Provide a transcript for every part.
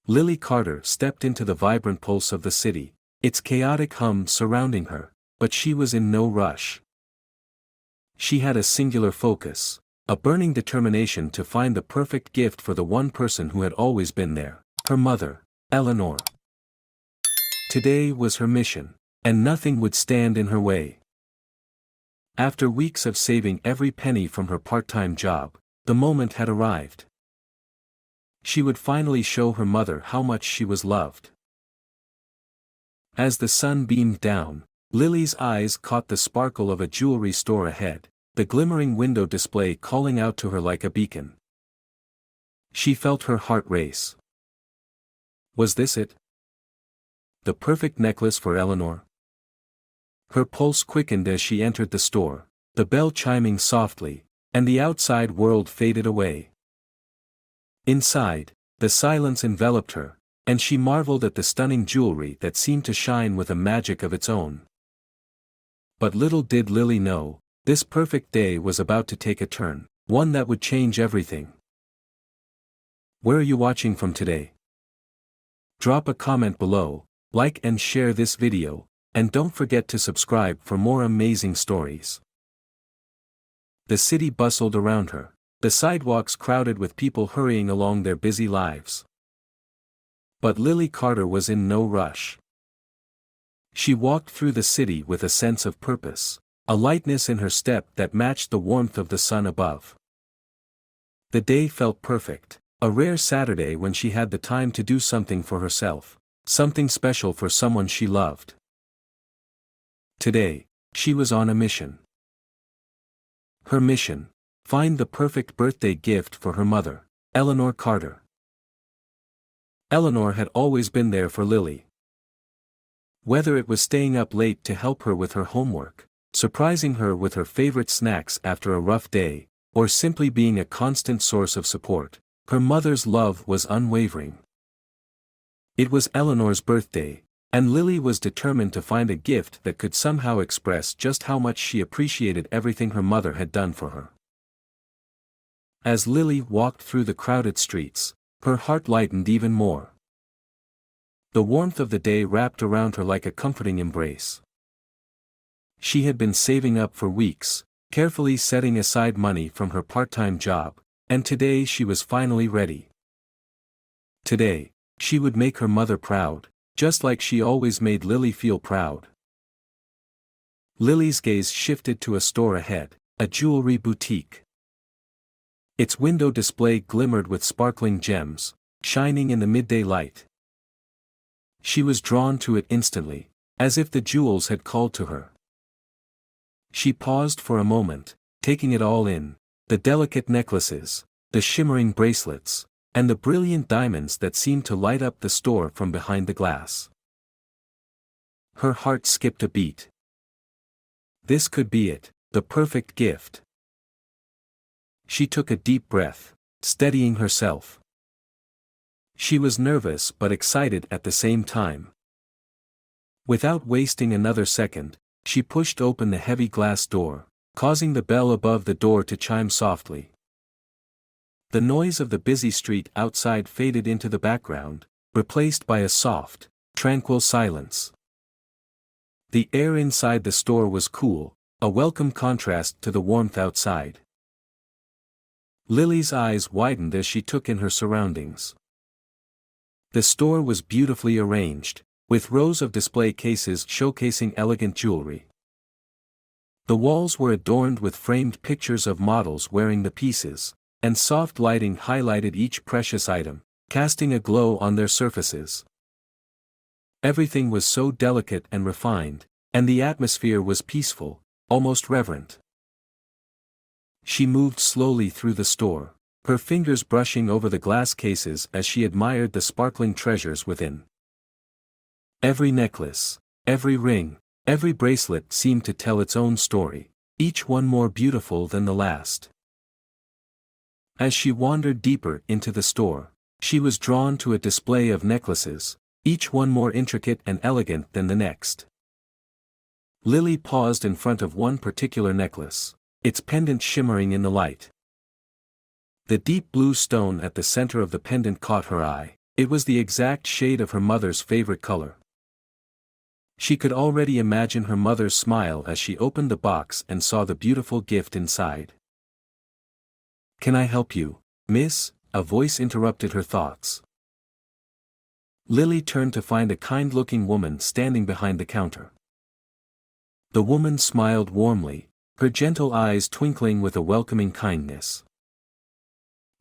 Lily Carter stepped into the vibrant pulse of the city, its chaotic hum surrounding her, but she was in no rush. She had a singular focus, a burning determination to find the perfect gift for the one person who had always been there, her mother, Eleanor. Today was her mission, and nothing would stand in her way. After weeks of saving every penny from her part-time job, the moment had arrived. She would finally show her mother how much she was loved. As the sun beamed down, Lily's eyes caught the sparkle of a jewelry store ahead, the glimmering window display calling out to her like a beacon. She felt her heart race. Was this it? The perfect necklace for Eleanor? Her pulse quickened as she entered the store, the bell chiming softly, and the outside world faded away. Inside, the silence enveloped her, and she marveled at the stunning jewelry that seemed to shine with a magic of its own. But little did Lily know, this perfect day was about to take a turn, one that would change everything. Where are you watching from today? Drop a comment below, like and share this video, and don't forget to subscribe for more amazing stories. The city bustled around her, the sidewalks crowded with people hurrying along their busy lives. But Lily Carter was in no rush. She walked through the city with a sense of purpose, a lightness in her step that matched the warmth of the sun above. The day felt perfect, a rare Saturday when she had the time to do something for herself, something special for someone she loved. Today, she was on a mission. Her mission: find the perfect birthday gift for her mother, Eleanor Carter. Eleanor had always been there for Lily. Whether it was staying up late to help her with her homework, surprising her with her favorite snacks after a rough day, or simply being a constant source of support, her mother's love was unwavering. It was Eleanor's birthday, and Lily was determined to find a gift that could somehow express just how much she appreciated everything her mother had done for her. As Lily walked through the crowded streets, her heart lightened even more. The warmth of the day wrapped around her like a comforting embrace. She had been saving up for weeks, carefully setting aside money from her part-time job, and today she was finally ready. Today, she would make her mother proud, just like she always made Lily feel proud. Lily's gaze shifted to a store ahead, a jewelry boutique. Its window display glimmered with sparkling gems, shining in the midday light. She was drawn to it instantly, as if the jewels had called to her. She paused for a moment, taking it all in, the delicate necklaces, the shimmering bracelets, and the brilliant diamonds that seemed to light up the store from behind the glass. Her heart skipped a beat. This could be it, the perfect gift. She took a deep breath, steadying herself. She was nervous but excited at the same time. Without wasting another second, she pushed open the heavy glass door, causing the bell above the door to chime softly. The noise of the busy street outside faded into the background, replaced by a soft, tranquil silence. The air inside the store was cool, a welcome contrast to the warmth outside. Lily's eyes widened as she took in her surroundings. The store was beautifully arranged, with rows of display cases showcasing elegant jewelry. The walls were adorned with framed pictures of models wearing the pieces, and soft lighting highlighted each precious item, casting a glow on their surfaces. Everything was so delicate and refined, and the atmosphere was peaceful, almost reverent. She moved slowly through the store, her fingers brushing over the glass cases as she admired the sparkling treasures within. Every necklace, every ring, every bracelet seemed to tell its own story, each one more beautiful than the last. As she wandered deeper into the store, she was drawn to a display of necklaces, each one more intricate and elegant than the next. Lily paused in front of one particular necklace, its pendant shimmering in the light. The deep blue stone at the center of the pendant caught her eye, It was the exact shade of her mother's favorite color. She could already imagine her mother's smile as she opened the box and saw the beautiful gift inside. "Can I help you, miss?" a voice interrupted her thoughts. Lily turned to find a kind-looking woman standing behind the counter. The woman smiled warmly, her gentle eyes twinkling with a welcoming kindness.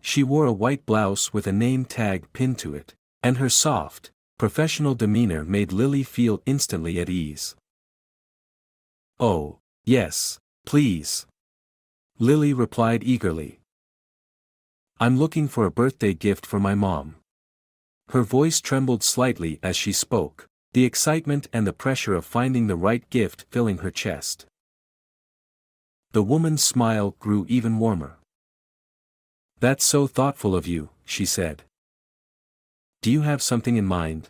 She wore a white blouse with a name tag pinned to it, and her soft, professional demeanor made Lily feel instantly at ease. "Oh, yes, please," Lily replied eagerly. "I'm looking for a birthday gift for my mom." Her voice trembled slightly as she spoke, the excitement and the pressure of finding the right gift filling her chest. The woman's smile grew even warmer. "That's so thoughtful of you," she said. "Do you have something in mind?"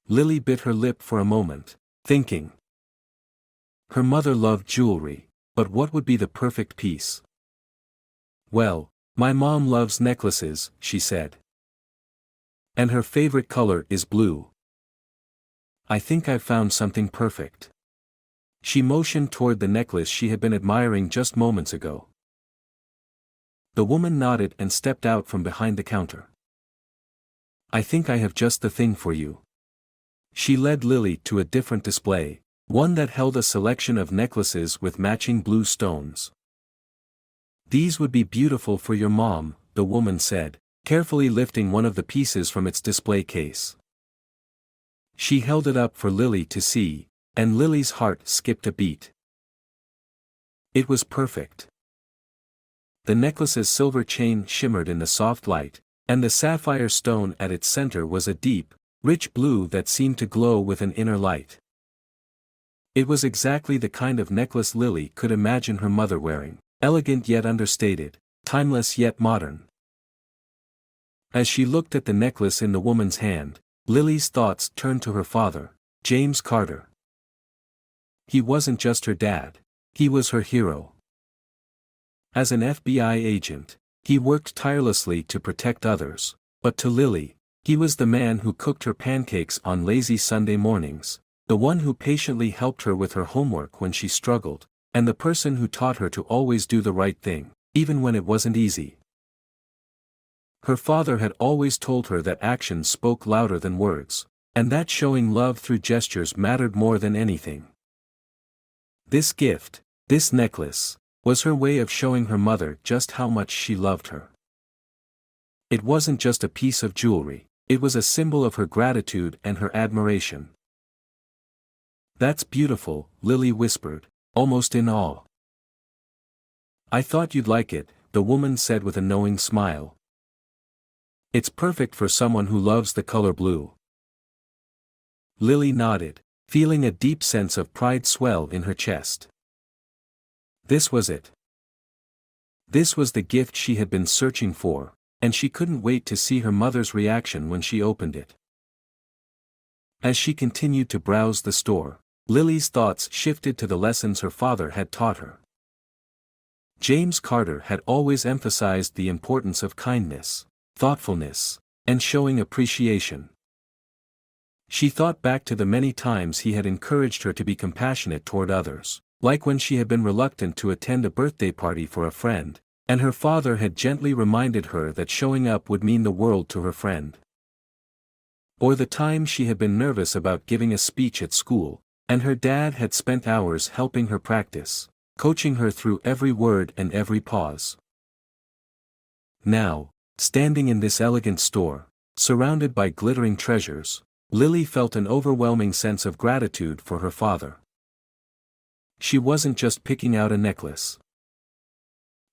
Lily bit her lip for a moment, thinking. Her mother loved jewelry, but what would be the perfect piece? "Well, my mom loves necklaces," she said. "And her favorite color is blue. I think I've found something perfect." She motioned toward the necklace she had been admiring just moments ago. The woman nodded and stepped out from behind the counter. "I think I have just the thing for you." She led Lily to a different display, one that held a selection of necklaces with matching blue stones. "These would be beautiful for your mom," the woman said, carefully lifting one of the pieces from its display case. She held it up for Lily to see, and Lily's heart skipped a beat. It was perfect. The necklace's silver chain shimmered in the soft light, and the sapphire stone at its center was a deep, rich blue that seemed to glow with an inner light. It was exactly the kind of necklace Lily could imagine her mother wearing, elegant yet understated, timeless yet modern. As she looked at the necklace in the woman's hand, Lily's thoughts turned to her father, James Carter. He wasn't just her dad, he was her hero. As an FBI agent, he worked tirelessly to protect others, but to Lily, he was the man who cooked her pancakes on lazy Sunday mornings, the one who patiently helped her with her homework when she struggled, and the person who taught her to always do the right thing, even when it wasn't easy. Her father had always told her that actions spoke louder than words, and that showing love through gestures mattered more than anything. This gift, this necklace, was her way of showing her mother just how much she loved her. It wasn't just a piece of jewelry, it was a symbol of her gratitude and her admiration. "That's beautiful," Lily whispered, almost in awe. "I thought you'd like it," the woman said with a knowing smile. "It's perfect for someone who loves the color blue." Lily nodded, feeling a deep sense of pride swell in her chest. This was it. This was the gift she had been searching for, and she couldn't wait to see her mother's reaction when she opened it. As she continued to browse the store, Lily's thoughts shifted to the lessons her father had taught her. James Carter had always emphasized the importance of kindness, thoughtfulness, and showing appreciation. She thought back to the many times he had encouraged her to be compassionate toward others, like when she had been reluctant to attend a birthday party for a friend, and her father had gently reminded her that showing up would mean the world to her friend. Or the time she had been nervous about giving a speech at school, and her dad had spent hours helping her practice, coaching her through every word and every pause. Now, standing in this elegant store, surrounded by glittering treasures, Lily felt an overwhelming sense of gratitude for her father. She wasn't just picking out a necklace.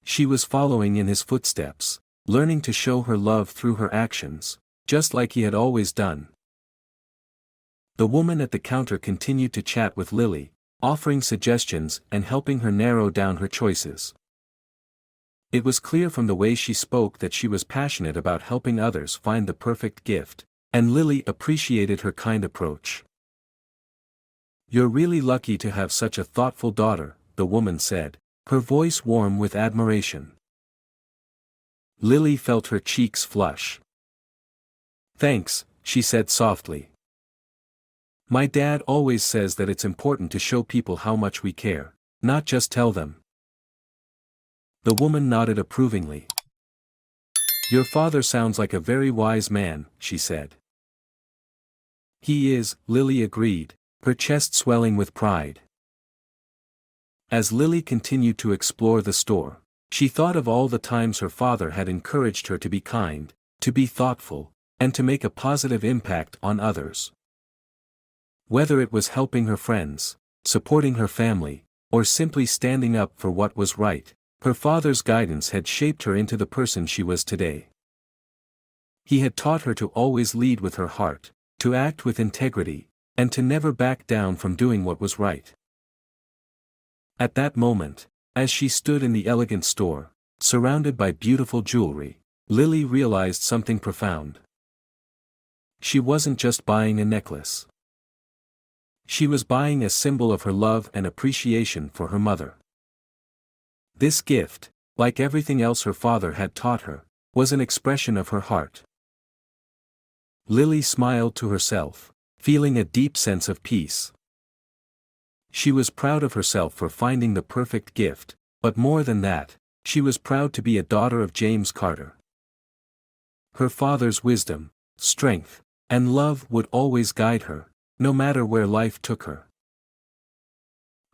She was following in his footsteps, learning to show her love through her actions, just like he had always done. The woman at the counter continued to chat with Lily, offering suggestions and helping her narrow down her choices. It was clear from the way she spoke that she was passionate about helping others find the perfect gift, and Lily appreciated her kind approach. "You're really lucky to have such a thoughtful daughter," the woman said, her voice warm with admiration. Lily felt her cheeks flush. Thanks, she said softly. My dad always says that it's important to show people how much we care, not just tell them. The woman nodded approvingly. Your father sounds like a very wise man, she said. He is, Lily agreed, her chest swelling with pride. As Lily continued to explore the store, she thought of all the times her father had encouraged her to be kind, to be thoughtful, and to make a positive impact on others. Whether it was helping her friends, supporting her family, or simply standing up for what was right, her father's guidance had shaped her into the person she was today. He had taught her to always lead with her heart, to act with integrity, and to never back down from doing what was right. At that moment, as she stood in the elegant store, surrounded by beautiful jewelry, Lily realized something profound. She wasn't just buying a necklace. She was buying a symbol of her love and appreciation for her mother. This gift, like everything else her father had taught her, was an expression of her heart. Lily smiled to herself, feeling a deep sense of peace. She was proud of herself for finding the perfect gift, but more than that, she was proud to be a daughter of James Carter. Her father's wisdom, strength, and love would always guide her, no matter where life took her.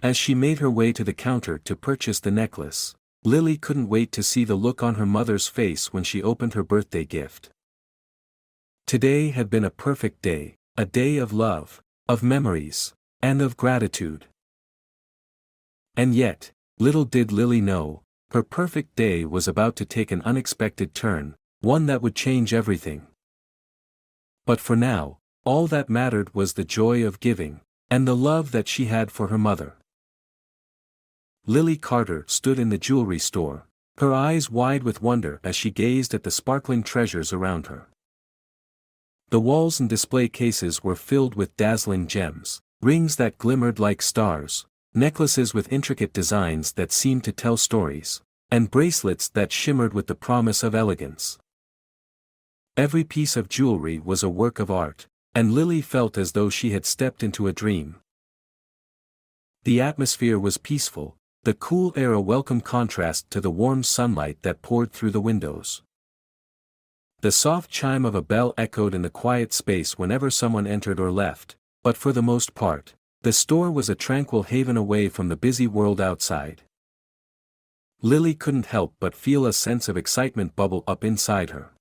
As she made her way to the counter to purchase the necklace, Lily couldn't wait to see the look on her mother's face when she opened her birthday gift. Today had been a perfect day, a day of love, of memories, and of gratitude. And yet, little did Lily know, her perfect day was about to take an unexpected turn, one that would change everything. But for now, all that mattered was the joy of giving, and the love that she had for her mother. Lily Carter stood in the jewelry store, her eyes wide with wonder as she gazed at the sparkling treasures around her. The walls and display cases were filled with dazzling gems, rings that glimmered like stars, necklaces with intricate designs that seemed to tell stories, and bracelets that shimmered with the promise of elegance. Every piece of jewelry was a work of art, and Lily felt as though she had stepped into a dream. The atmosphere was peaceful, the cool air a welcome contrast to the warm sunlight that poured through the windows. The soft chime of a bell echoed in the quiet space whenever someone entered or left, but for the most part, the store was a tranquil haven away from the busy world outside. Lily couldn't help but feel a sense of excitement bubble up inside her.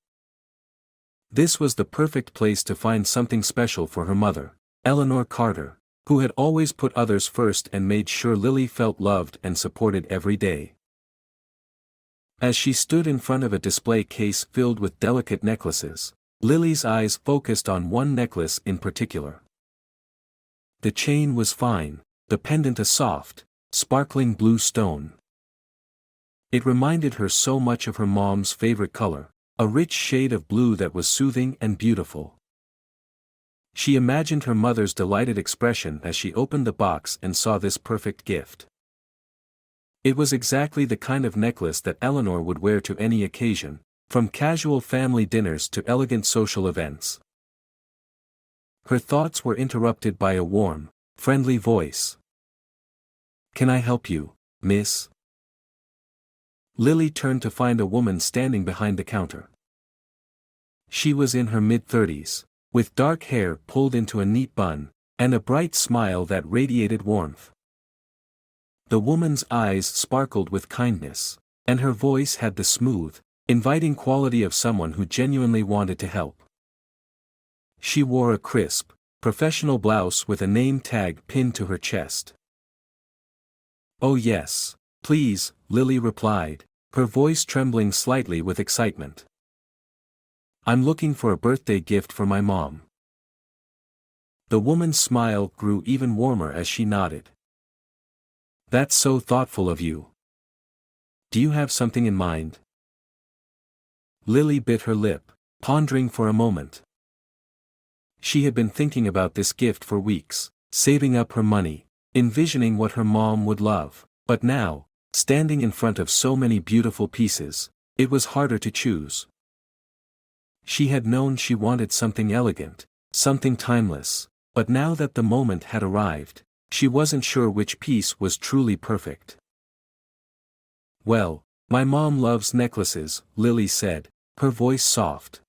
This was the perfect place to find something special for her mother, Eleanor Carter, who had always put others first and made sure Lily felt loved and supported every day. As she stood in front of a display case filled with delicate necklaces, Lily's eyes focused on one necklace in particular. The chain was fine, the pendant a soft, sparkling blue stone. It reminded her so much of her mom's favorite color, a rich shade of blue that was soothing and beautiful. She imagined her mother's delighted expression as she opened the box and saw this perfect gift. It was exactly the kind of necklace that Eleanor would wear to any occasion, from casual family dinners to elegant social events. Her thoughts were interrupted by a warm, friendly voice. "Can I help you, miss?" Lily turned to find a woman standing behind the counter. She was in her mid-30s, with dark hair pulled into a neat bun, and a bright smile that radiated warmth. The woman's eyes sparkled with kindness, and her voice had the smooth, inviting quality of someone who genuinely wanted to help. She wore a crisp, professional blouse with a name tag pinned to her chest. "Oh yes, please," Lily replied, her voice trembling slightly with excitement. "I'm looking for a birthday gift for my mom." The woman's smile grew even warmer as she nodded. "That's so thoughtful of you. Do you have something in mind?" Lily bit her lip, pondering for a moment. She had been thinking about this gift for weeks, saving up her money, envisioning what her mom would love, but now, standing in front of so many beautiful pieces, it was harder to choose. She had known she wanted something elegant, something timeless, but now that the moment had arrived, she wasn't sure which piece was truly perfect. "Well, my mom loves necklaces," Lily said, her voice soft.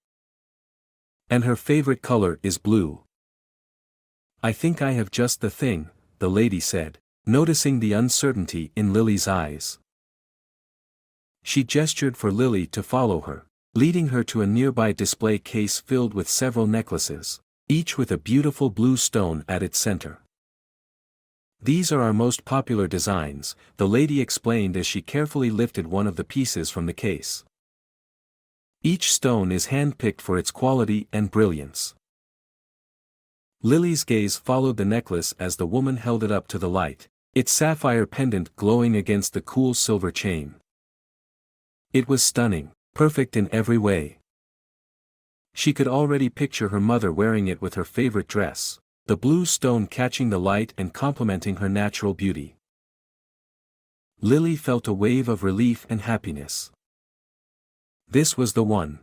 "And her favorite color is blue." "I think I have just the thing," the lady said, noticing the uncertainty in Lily's eyes. She gestured for Lily to follow her, leading her to a nearby display case filled with several necklaces, each with a beautiful blue stone at its center. "These are our most popular designs," the lady explained as she carefully lifted one of the pieces from the case. "Each stone is hand-picked for its quality and brilliance." Lily's gaze followed the necklace as the woman held it up to the light, its sapphire pendant glowing against the cool silver chain. It was stunning, perfect in every way. She could already picture her mother wearing it with her favorite dress, the blue stone catching the light and complementing her natural beauty. Lily felt a wave of relief and happiness. This was the one.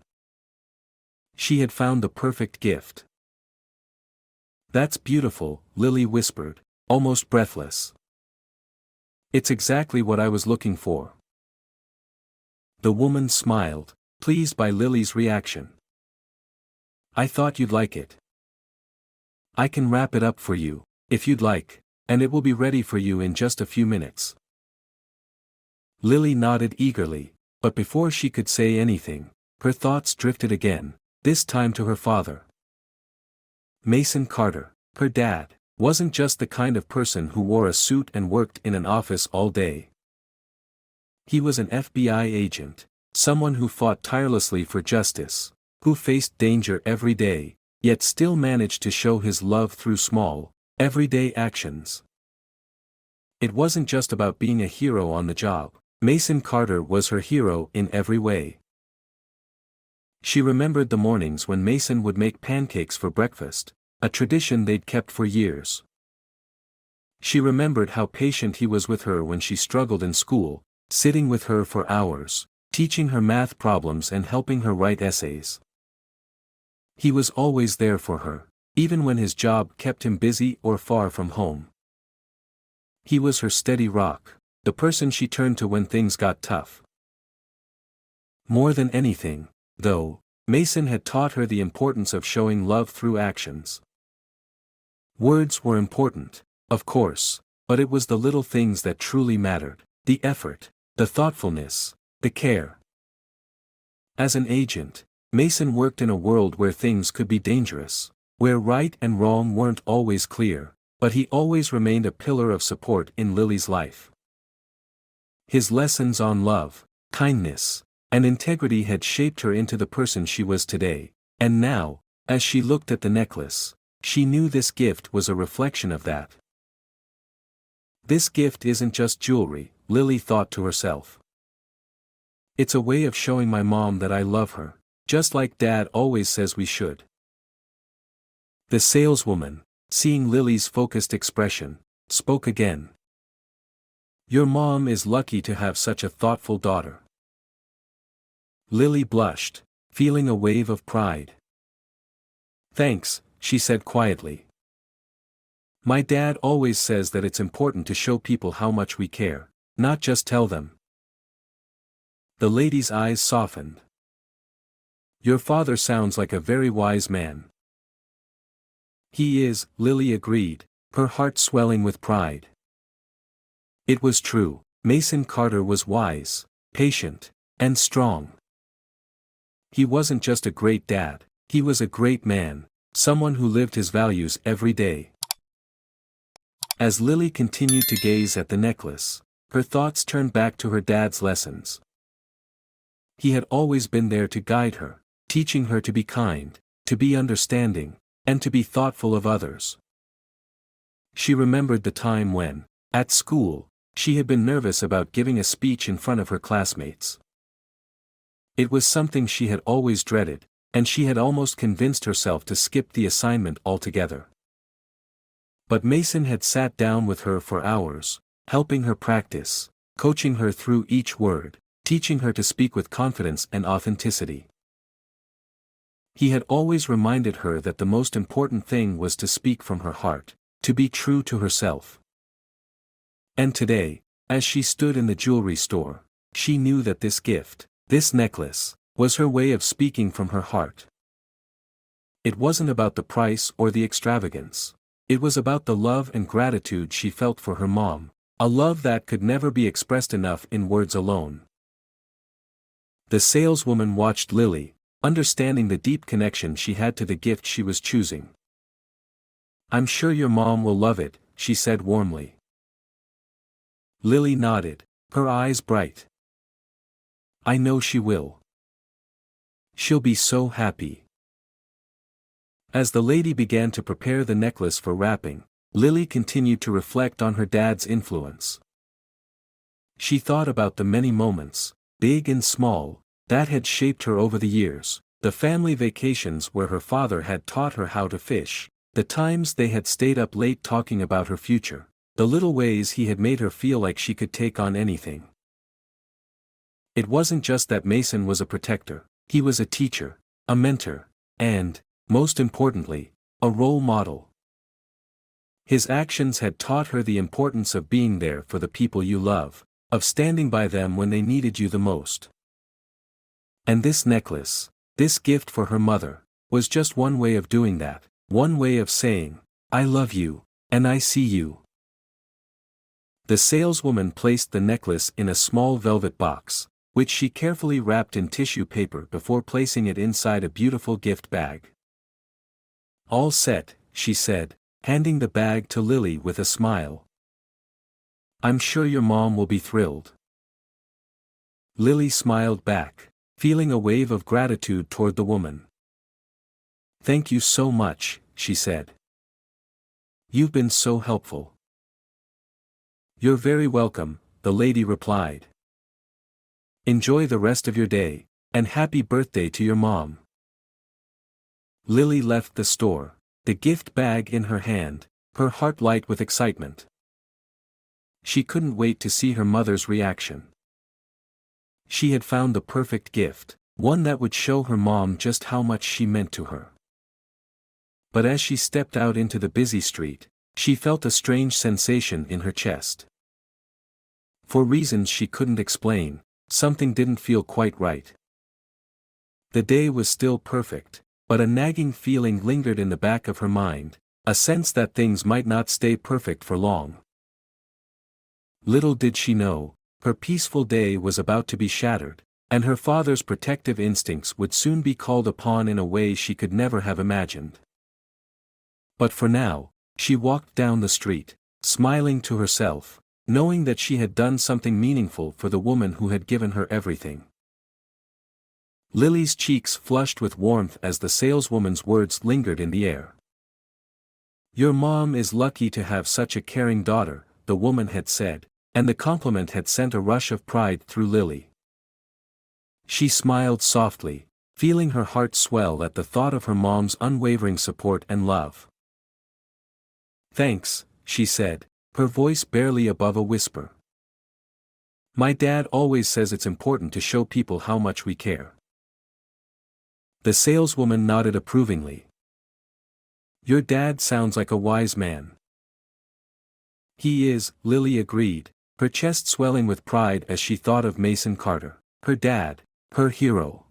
She had found the perfect gift. "That's beautiful," Lily whispered, almost breathless. "It's exactly what I was looking for." The woman smiled, pleased by Lily's reaction. "I thought you'd like it. I can wrap it up for you, if you'd like, and it will be ready for you in just a few minutes." Lily nodded eagerly, but before she could say anything, her thoughts drifted again, this time to her father. Mason Carter, her dad, wasn't just the kind of person who wore a suit and worked in an office all day. He was an FBI agent, someone who fought tirelessly for justice, who faced danger every day, yet still managed to show his love through small, everyday actions. It wasn't just about being a hero on the job. Mason Carter was her hero in every way. She remembered the mornings when Mason would make pancakes for breakfast, a tradition they'd kept for years. She remembered how patient he was with her when she struggled in school, sitting with her for hours, teaching her math problems and helping her write essays. He was always there for her, even when his job kept him busy or far from home. He was her steady rock, the person she turned to when things got tough. More than anything, though, Mason had taught her the importance of showing love through actions. Words were important, of course, but it was the little things that truly mattered, the effort, the thoughtfulness, the care. As an agent, Mason worked in a world where things could be dangerous, where right and wrong weren't always clear, but he always remained a pillar of support in Lily's life. His lessons on love, kindness, and integrity had shaped her into the person she was today, and now, as she looked at the necklace, she knew this gift was a reflection of that. "This gift isn't just jewelry," Lily thought to herself. "It's a way of showing my mom that I love her, just like Dad always says we should." The saleswoman, seeing Lily's focused expression, spoke again. "Your mom is lucky to have such a thoughtful daughter." Lily blushed, feeling a wave of pride. "Thanks," she said quietly. "My dad always says that it's important to show people how much we care, not just tell them." The lady's eyes softened. "Your father sounds like a very wise man." "He is," Lily agreed, her heart swelling with pride. It was true, Mason Carter was wise, patient, and strong. He wasn't just a great dad, he was a great man, someone who lived his values every day. As Lily continued to gaze at the necklace, her thoughts turned back to her dad's lessons. He had always been there to guide her, teaching her to be kind, to be understanding, and to be thoughtful of others. She remembered the time when, at school, she had been nervous about giving a speech in front of her classmates. It was something she had always dreaded, and she had almost convinced herself to skip the assignment altogether. But Mason had sat down with her for hours, helping her practice, coaching her through each word, teaching her to speak with confidence and authenticity. He had always reminded her that the most important thing was to speak from her heart, to be true to herself. And today, as she stood in the jewelry store, she knew that this gift, this necklace, was her way of speaking from her heart. It wasn't about the price or the extravagance. It was about the love and gratitude she felt for her mom, a love that could never be expressed enough in words alone. The saleswoman watched Lily, understanding the deep connection she had to the gift she was choosing. "I'm sure your mom will love it," she said warmly. Lily nodded, her eyes bright. "I know she will. She'll be so happy." As the lady began to prepare the necklace for wrapping, Lily continued to reflect on her dad's influence. She thought about the many moments, big and small, that had shaped her over the years, the family vacations where her father had taught her how to fish, the times they had stayed up late talking about her future, the little ways he had made her feel like she could take on anything. It wasn't just that Mason was a protector, he was a teacher, a mentor, and, most importantly, a role model. His actions had taught her the importance of being there for the people you love, of standing by them when they needed you the most. And this necklace, this gift for her mother, was just one way of doing that, one way of saying, "I love you, and I see you." The saleswoman placed the necklace in a small velvet box, which she carefully wrapped in tissue paper before placing it inside a beautiful gift bag. "All set," she said, handing the bag to Lily with a smile. "I'm sure your mom will be thrilled." Lily smiled back, feeling a wave of gratitude toward the woman. "Thank you so much," she said. "You've been so helpful." "You're very welcome," the lady replied. "Enjoy the rest of your day, and happy birthday to your mom." Lily left the store, the gift bag in her hand, her heart light with excitement. She couldn't wait to see her mother's reaction. She had found the perfect gift, one that would show her mom just how much she meant to her. But as she stepped out into the busy street, she felt a strange sensation in her chest. For reasons she couldn't explain, something didn't feel quite right. The day was still perfect, but a nagging feeling lingered in the back of her mind, a sense that things might not stay perfect for long. Little did she know, her peaceful day was about to be shattered, and her father's protective instincts would soon be called upon in a way she could never have imagined. But for now, she walked down the street, smiling to herself, knowing that she had done something meaningful for the woman who had given her everything. Lily's cheeks flushed with warmth as the saleswoman's words lingered in the air. "Your mom is lucky to have such a caring daughter," the woman had said, and the compliment had sent a rush of pride through Lily. She smiled softly, feeling her heart swell at the thought of her mom's unwavering support and love. "Thanks," she said, her voice barely above a whisper. "My dad always says it's important to show people how much we care." The saleswoman nodded approvingly. "Your dad sounds like a wise man." "He is," Lily agreed, her chest swelling with pride as she thought of Mason Carter, her dad, her hero.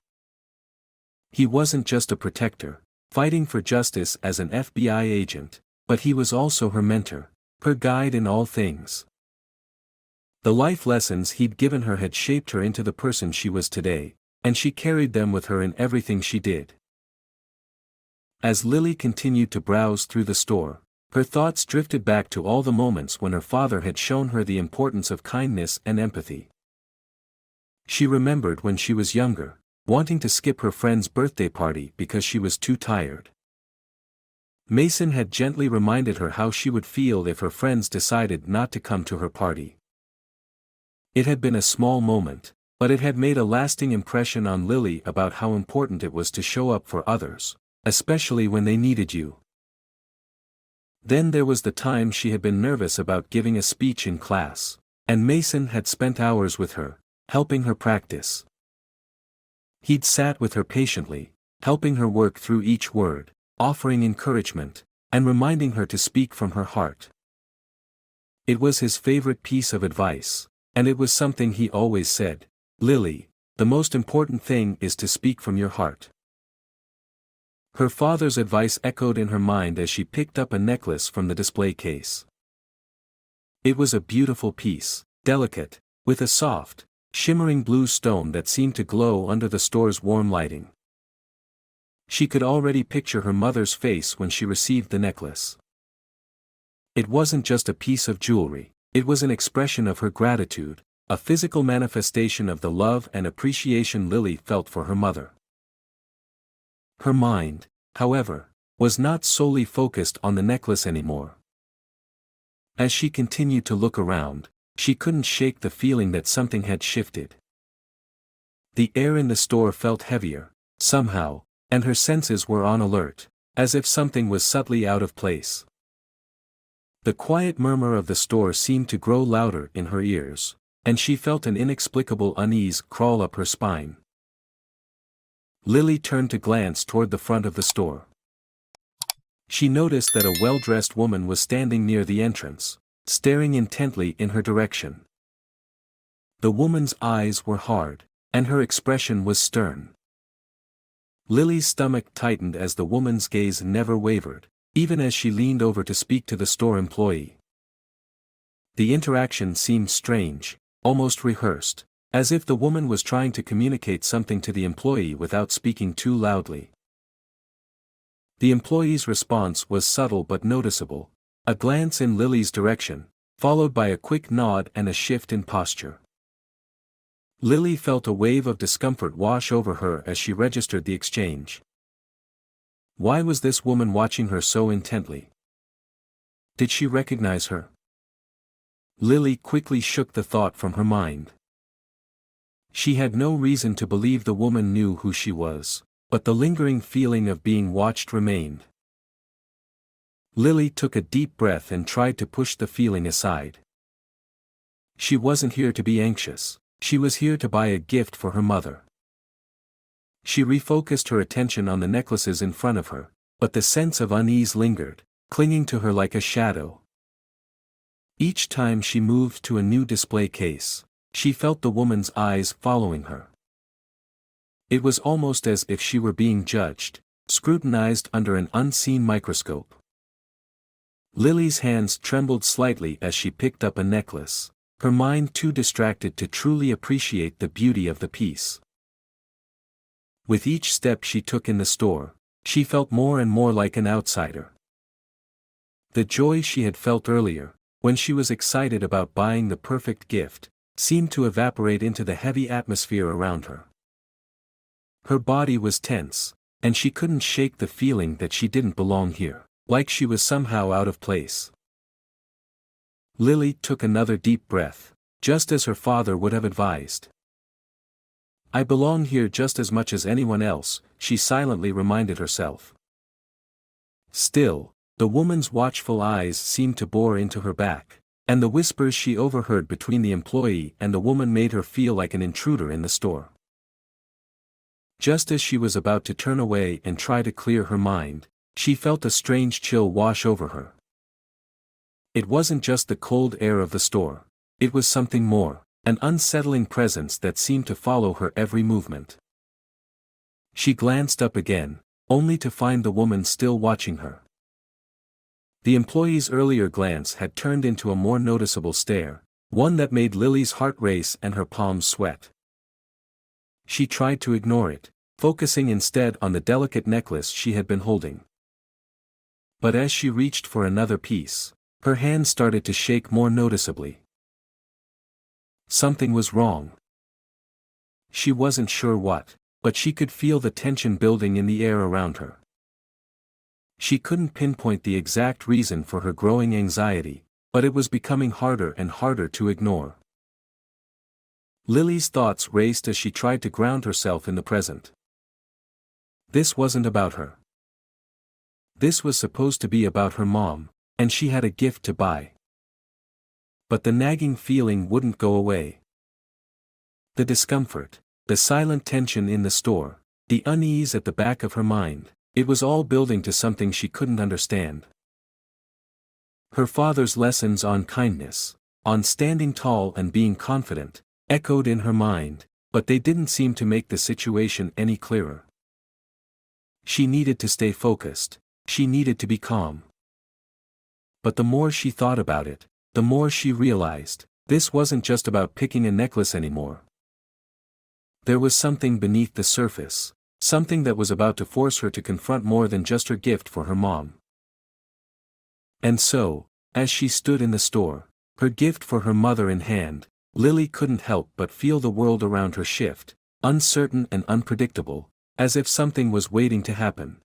He wasn't just a protector, fighting for justice as an FBI agent, but he was also her mentor, her guide in all things. The life lessons he'd given her had shaped her into the person she was today, and she carried them with her in everything she did. As Lily continued to browse through the store, her thoughts drifted back to all the moments when her father had shown her the importance of kindness and empathy. She remembered when she was younger, wanting to skip her friend's birthday party because she was too tired. Mason had gently reminded her how she would feel if her friends decided not to come to her party. It had been a small moment, but it had made a lasting impression on Lily about how important it was to show up for others, especially when they needed you. Then there was the time she had been nervous about giving a speech in class, and Mason had spent hours with her, helping her practice. He'd sat with her patiently, helping her work through each word, offering encouragement, and reminding her to speak from her heart. It was his favorite piece of advice, and it was something he always said, "Lily, the most important thing is to speak from your heart." Her father's advice echoed in her mind as she picked up a necklace from the display case. It was a beautiful piece, delicate, with a soft, shimmering blue stone that seemed to glow under the store's warm lighting. She could already picture her mother's face when she received the necklace. It wasn't just a piece of jewelry, it was an expression of her gratitude, a physical manifestation of the love and appreciation Lily felt for her mother. Her mind, however, was not solely focused on the necklace anymore. As she continued to look around, she couldn't shake the feeling that something had shifted. The air in the store felt heavier, somehow, and her senses were on alert, as if something was subtly out of place. The quiet murmur of the store seemed to grow louder in her ears, and she felt an inexplicable unease crawl up her spine. Lily turned to glance toward the front of the store. She noticed that a well-dressed woman was standing near the entrance, staring intently in her direction. The woman's eyes were hard, and her expression was stern. Lily's stomach tightened as the woman's gaze never wavered, even as she leaned over to speak to the store employee. The interaction seemed strange, almost rehearsed, as if the woman was trying to communicate something to the employee without speaking too loudly. The employee's response was subtle but noticeable, a glance in Lily's direction, followed by a quick nod and a shift in posture. Lily felt a wave of discomfort wash over her as she registered the exchange. Why was this woman watching her so intently? Did she recognize her? Lily quickly shook the thought from her mind. She had no reason to believe the woman knew who she was, but the lingering feeling of being watched remained. Lily took a deep breath and tried to push the feeling aside. She wasn't here to be anxious, she was here to buy a gift for her mother. She refocused her attention on the necklaces in front of her, but the sense of unease lingered, clinging to her like a shadow. Each time she moved to a new display case, she felt the woman's eyes following her. It was almost as if she were being judged, scrutinized under an unseen microscope. Lily's hands trembled slightly as she picked up a necklace, her mind too distracted to truly appreciate the beauty of the piece. With each step she took in the store, she felt more and more like an outsider. The joy she had felt earlier, when she was excited about buying the perfect gift, seemed to evaporate into the heavy atmosphere around her. Her body was tense, and she couldn't shake the feeling that she didn't belong here, like she was somehow out of place. Lily took another deep breath, just as her father would have advised. "I belong here just as much as anyone else," she silently reminded herself. Still, the woman's watchful eyes seemed to bore into her back, and the whispers she overheard between the employee and the woman made her feel like an intruder in the store. Just as she was about to turn away and try to clear her mind, she felt a strange chill wash over her. It wasn't just the cold air of the store, it was something more, an unsettling presence that seemed to follow her every movement. She glanced up again, only to find the woman still watching her. The employee's earlier glance had turned into a more noticeable stare, one that made Lily's heart race and her palms sweat. She tried to ignore it, focusing instead on the delicate necklace she had been holding. But as she reached for another piece, her hand started to shake more noticeably. Something was wrong. She wasn't sure what, but she could feel the tension building in the air around her. She couldn't pinpoint the exact reason for her growing anxiety, but it was becoming harder and harder to ignore. Lily's thoughts raced as she tried to ground herself in the present. This wasn't about her. This was supposed to be about her mom, and she had a gift to buy. But the nagging feeling wouldn't go away. The discomfort, the silent tension in the store, the unease at the back of her mind. It was all building to something she couldn't understand. Her father's lessons on kindness, on standing tall and being confident, echoed in her mind, but they didn't seem to make the situation any clearer. She needed to stay focused. She needed to be calm. But the more she thought about it, the more she realized, this wasn't just about picking a necklace anymore. There was something beneath the surface, something that was about to force her to confront more than just her gift for her mom. And so, as she stood in the store, her gift for her mother in hand, Lily couldn't help but feel the world around her shift, uncertain and unpredictable, as if something was waiting to happen.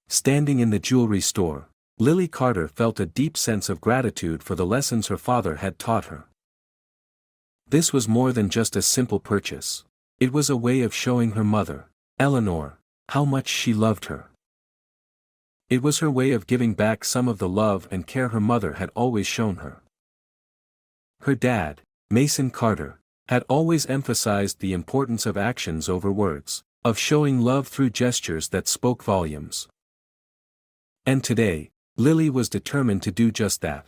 Standing in the jewelry store, Lily Carter felt a deep sense of gratitude for the lessons her father had taught her. This was more than just a simple purchase. It was a way of showing her mother, Eleanor, how much she loved her. It was her way of giving back some of the love and care her mother had always shown her. Her dad, Mason Carter, had always emphasized the importance of actions over words, of showing love through gestures that spoke volumes. And today, Lily was determined to do just that.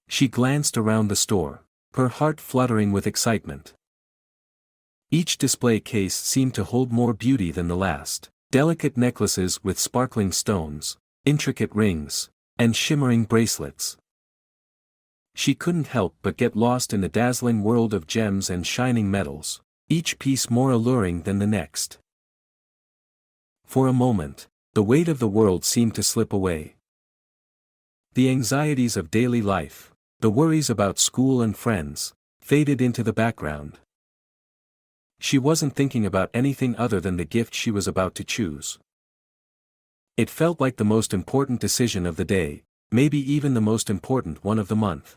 She glanced around the store, her heart fluttering with excitement. Each display case seemed to hold more beauty than the last, delicate necklaces with sparkling stones, intricate rings, and shimmering bracelets. She couldn't help but get lost in the dazzling world of gems and shining metals, each piece more alluring than the next. For a moment, the weight of the world seemed to slip away. The anxieties of daily life, the worries about school and friends, faded into the background. She wasn't thinking about anything other than the gift she was about to choose. It felt like the most important decision of the day, maybe even the most important one of the month.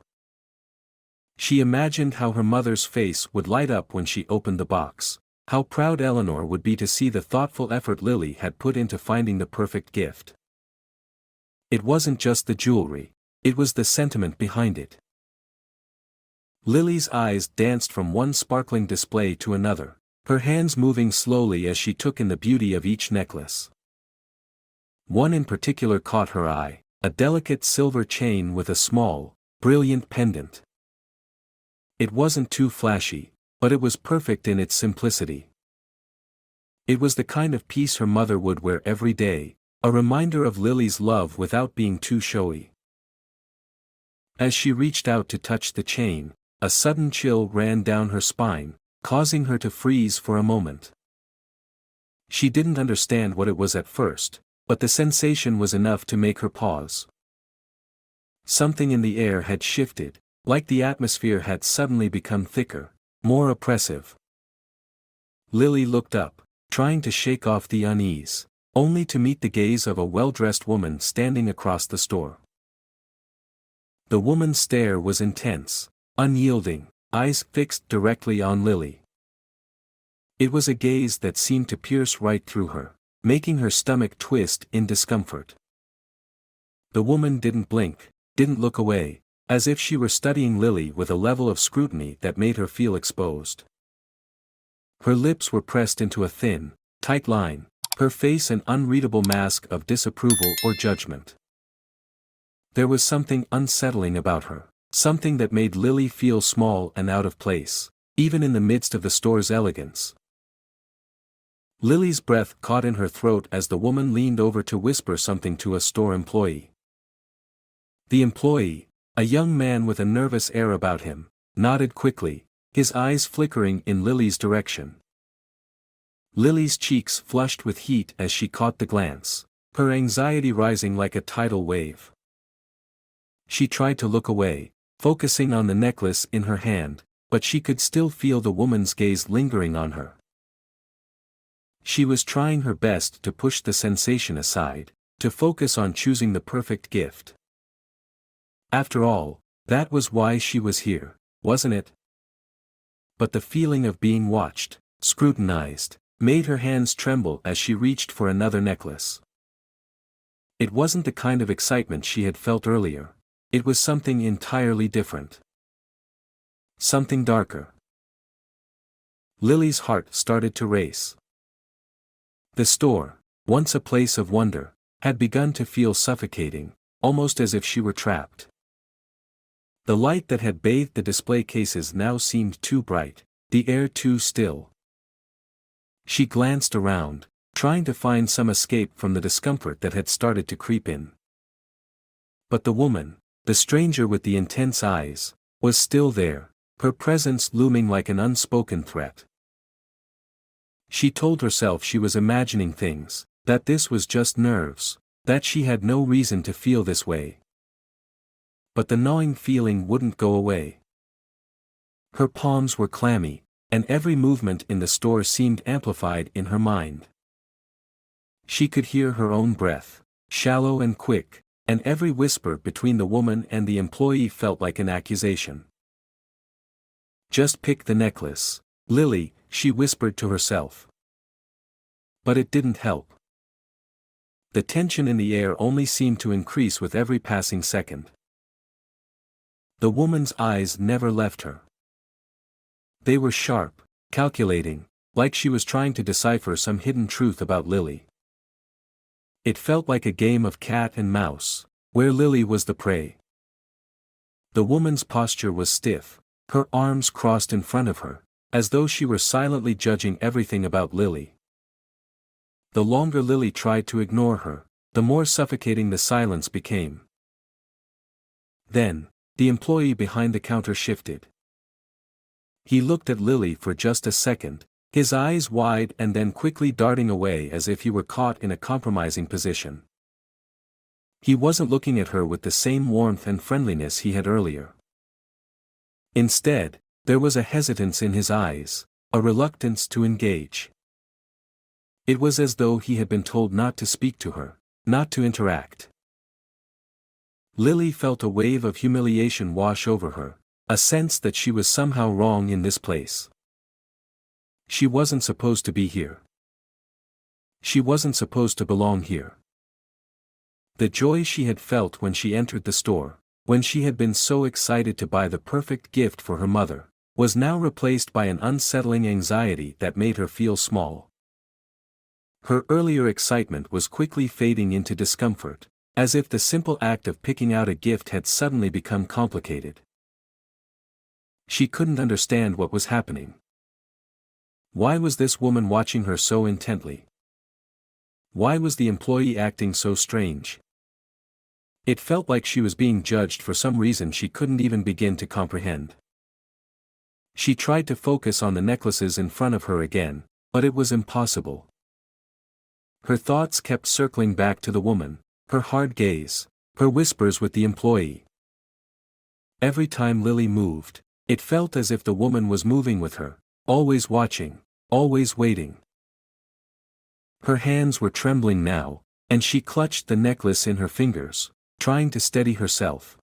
She imagined how her mother's face would light up when she opened the box, how proud Eleanor would be to see the thoughtful effort Lily had put into finding the perfect gift. It wasn't just the jewelry, it was the sentiment behind it. Lily's eyes danced from one sparkling display to another, her hands moving slowly as she took in the beauty of each necklace. One in particular caught her eye, a delicate silver chain with a small, brilliant pendant. It wasn't too flashy, but it was perfect in its simplicity. It was the kind of piece her mother would wear every day, a reminder of Lily's love without being too showy. As she reached out to touch the chain, a sudden chill ran down her spine, causing her to freeze for a moment. She didn't understand what it was at first, but the sensation was enough to make her pause. Something in the air had shifted, like the atmosphere had suddenly become thicker, more oppressive. Lily looked up, trying to shake off the unease, only to meet the gaze of a well-dressed woman standing across the store. The woman's stare was intense, unyielding, eyes fixed directly on Lily. It was a gaze that seemed to pierce right through her, making her stomach twist in discomfort. The woman didn't blink, didn't look away, as if she were studying Lily with a level of scrutiny that made her feel exposed. Her lips were pressed into a thin, tight line, her face an unreadable mask of disapproval or judgment. There was something unsettling about her, something that made Lily feel small and out of place, even in the midst of the store's elegance. Lily's breath caught in her throat as the woman leaned over to whisper something to a store employee. The employee, a young man with a nervous air about him, nodded quickly, his eyes flickering in Lily's direction. Lily's cheeks flushed with heat as she caught the glance, her anxiety rising like a tidal wave. She tried to look away, focusing on the necklace in her hand, but she could still feel the woman's gaze lingering on her. She was trying her best to push the sensation aside, to focus on choosing the perfect gift. After all, that was why she was here, wasn't it? But the feeling of being watched, scrutinized, made her hands tremble as she reached for another necklace. It wasn't the kind of excitement she had felt earlier, it was something entirely different. Something darker. Lily's heart started to race. The store, once a place of wonder, had begun to feel suffocating, almost as if she were trapped. The light that had bathed the display cases now seemed too bright, the air too still. She glanced around, trying to find some escape from the discomfort that had started to creep in. But the woman, the stranger with the intense eyes, was still there, her presence looming like an unspoken threat. She told herself she was imagining things, that this was just nerves, that she had no reason to feel this way. But the gnawing feeling wouldn't go away. Her palms were clammy, and every movement in the store seemed amplified in her mind. She could hear her own breath, shallow and quick, and every whisper between the woman and the employee felt like an accusation. "Just pick the necklace, Lily," she whispered to herself. But it didn't help. The tension in the air only seemed to increase with every passing second. The woman's eyes never left her. They were sharp, calculating, like she was trying to decipher some hidden truth about Lily. It felt like a game of cat and mouse, where Lily was the prey. The woman's posture was stiff, her arms crossed in front of her, as though she were silently judging everything about Lily. The longer Lily tried to ignore her, the more suffocating the silence became. Then, the employee behind the counter shifted. He looked at Lily for just a second, his eyes wide and then quickly darting away as if he were caught in a compromising position. He wasn't looking at her with the same warmth and friendliness he had earlier. Instead, there was a hesitance in his eyes, a reluctance to engage. It was as though he had been told not to speak to her, not to interact. Lily felt a wave of humiliation wash over her, a sense that she was somehow wrong in this place. She wasn't supposed to be here. She wasn't supposed to belong here. The joy she had felt when she entered the store, when she had been so excited to buy the perfect gift for her mother, was now replaced by an unsettling anxiety that made her feel small. Her earlier excitement was quickly fading into discomfort, as if the simple act of picking out a gift had suddenly become complicated. She couldn't understand what was happening. Why was this woman watching her so intently? Why was the employee acting so strange? It felt like she was being judged for some reason she couldn't even begin to comprehend. She tried to focus on the necklaces in front of her again, but it was impossible. Her thoughts kept circling back to the woman, her hard gaze, her whispers with the employee. Every time Lily moved, it felt as if the woman was moving with her, always watching, always waiting. Her hands were trembling now, and she clutched the necklace in her fingers, trying to steady herself.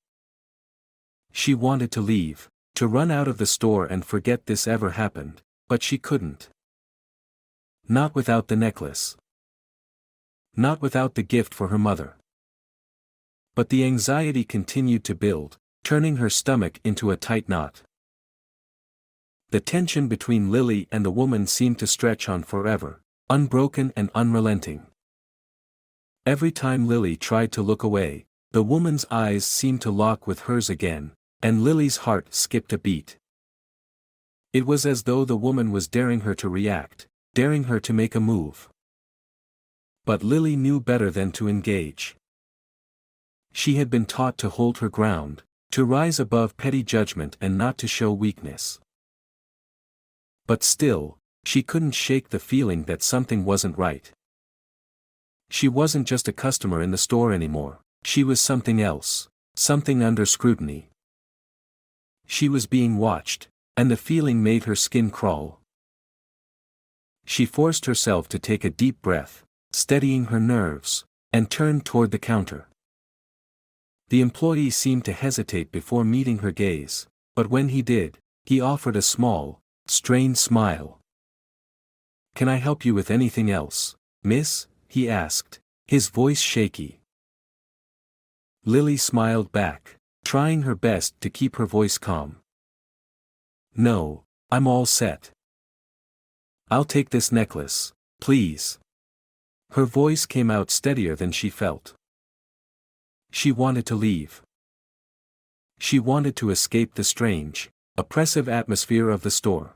She wanted to leave, to run out of the store and forget this ever happened, but she couldn't. Not without the necklace. Not without the gift for her mother. But the anxiety continued to build, turning her stomach into a tight knot. The tension between Lily and the woman seemed to stretch on forever, unbroken and unrelenting. Every time Lily tried to look away, the woman's eyes seemed to lock with hers again, and Lily's heart skipped a beat. It was as though the woman was daring her to react, daring her to make a move. But Lily knew better than to engage. She had been taught to hold her ground, to rise above petty judgment and not to show weakness. But still, she couldn't shake the feeling that something wasn't right. She wasn't just a customer in the store anymore, she was something else, something under scrutiny. She was being watched, and the feeling made her skin crawl. She forced herself to take a deep breath, steadying her nerves, and turned toward the counter. The employee seemed to hesitate before meeting her gaze, but when he did, he offered a small, strained smile. "Can I help you with anything else, miss?" he asked, his voice shaky. Lily smiled back, trying her best to keep her voice calm. "No, I'm all set." I'll take this necklace, please. Her voice came out steadier than she felt. She wanted to leave. She wanted to escape the strange, oppressive atmosphere of the store.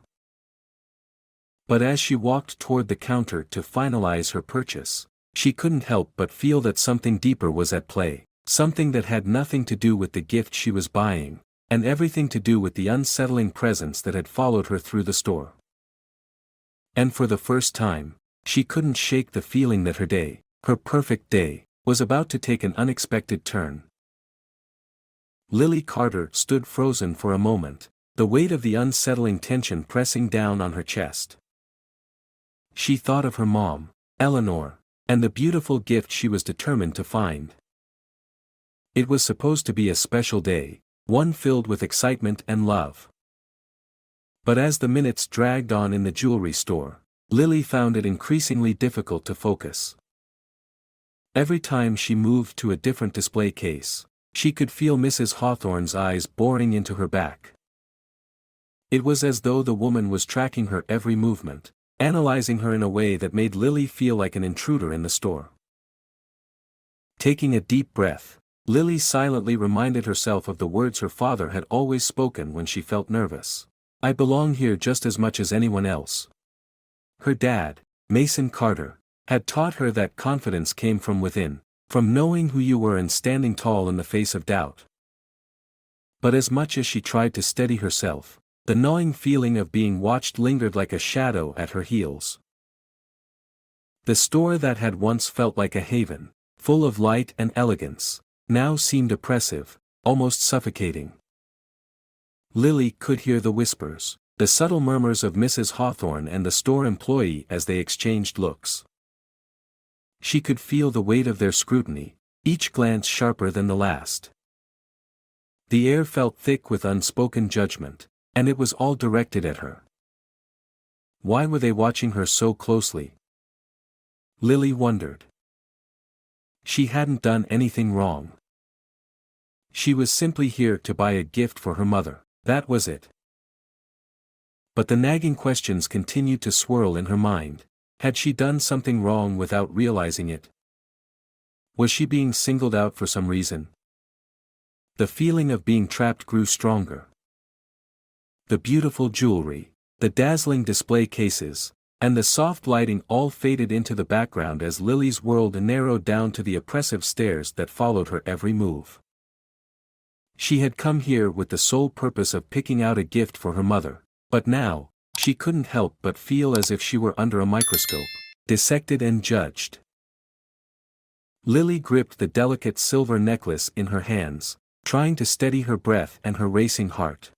But as she walked toward the counter to finalize her purchase, she couldn't help but feel that something deeper was at play, something that had nothing to do with the gift she was buying, and everything to do with the unsettling presence that had followed her through the store. And for the first time, she couldn't shake the feeling that her day, her perfect day, was about to take an unexpected turn. Lily Carter stood frozen for a moment, the weight of the unsettling tension pressing down on her chest. She thought of her mom, Eleanor, and the beautiful gift she was determined to find. It was supposed to be a special day, one filled with excitement and love. But as the minutes dragged on in the jewelry store, Lily found it increasingly difficult to focus. Every time she moved to a different display case, she could feel Mrs. Hawthorne's eyes boring into her back. It was as though the woman was tracking her every movement, analyzing her in a way that made Lily feel like an intruder in the store. Taking a deep breath, Lily silently reminded herself of the words her father had always spoken when she felt nervous. I belong here just as much as anyone else. Her dad, Mason Carter, had taught her that confidence came from within, from knowing who you were and standing tall in the face of doubt. But as much as she tried to steady herself, the gnawing feeling of being watched lingered like a shadow at her heels. The store that had once felt like a haven, full of light and elegance, now seemed oppressive, almost suffocating. Lily could hear the whispers, the subtle murmurs of Mrs. Hawthorne and the store employee as they exchanged looks. She could feel the weight of their scrutiny, each glance sharper than the last. The air felt thick with unspoken judgment, and it was all directed at her. Why were they watching her so closely? Lily wondered. She hadn't done anything wrong. She was simply here to buy a gift for her mother, that was it. But the nagging questions continued to swirl in her mind. Had she done something wrong without realizing it? Was she being singled out for some reason? The feeling of being trapped grew stronger. The beautiful jewelry, the dazzling display cases, and the soft lighting all faded into the background as Lily's world narrowed down to the oppressive stares that followed her every move. She had come here with the sole purpose of picking out a gift for her mother, but now, she couldn't help but feel as if she were under a microscope, dissected and judged. Lily gripped the delicate silver necklace in her hands, trying to steady her breath and her racing heart.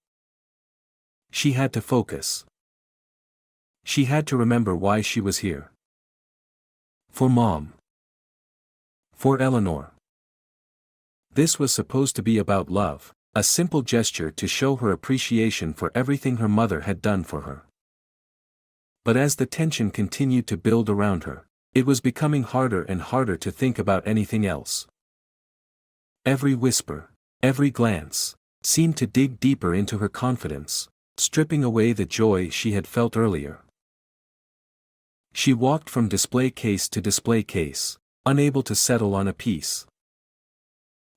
She had to focus. She had to remember why she was here. For Mom. For Eleanor. This was supposed to be about love, a simple gesture to show her appreciation for everything her mother had done for her. But as the tension continued to build around her, it was becoming harder and harder to think about anything else. Every whisper, every glance, seemed to dig deeper into her confidence, stripping away the joy she had felt earlier. She walked from display case to display case, unable to settle on a piece.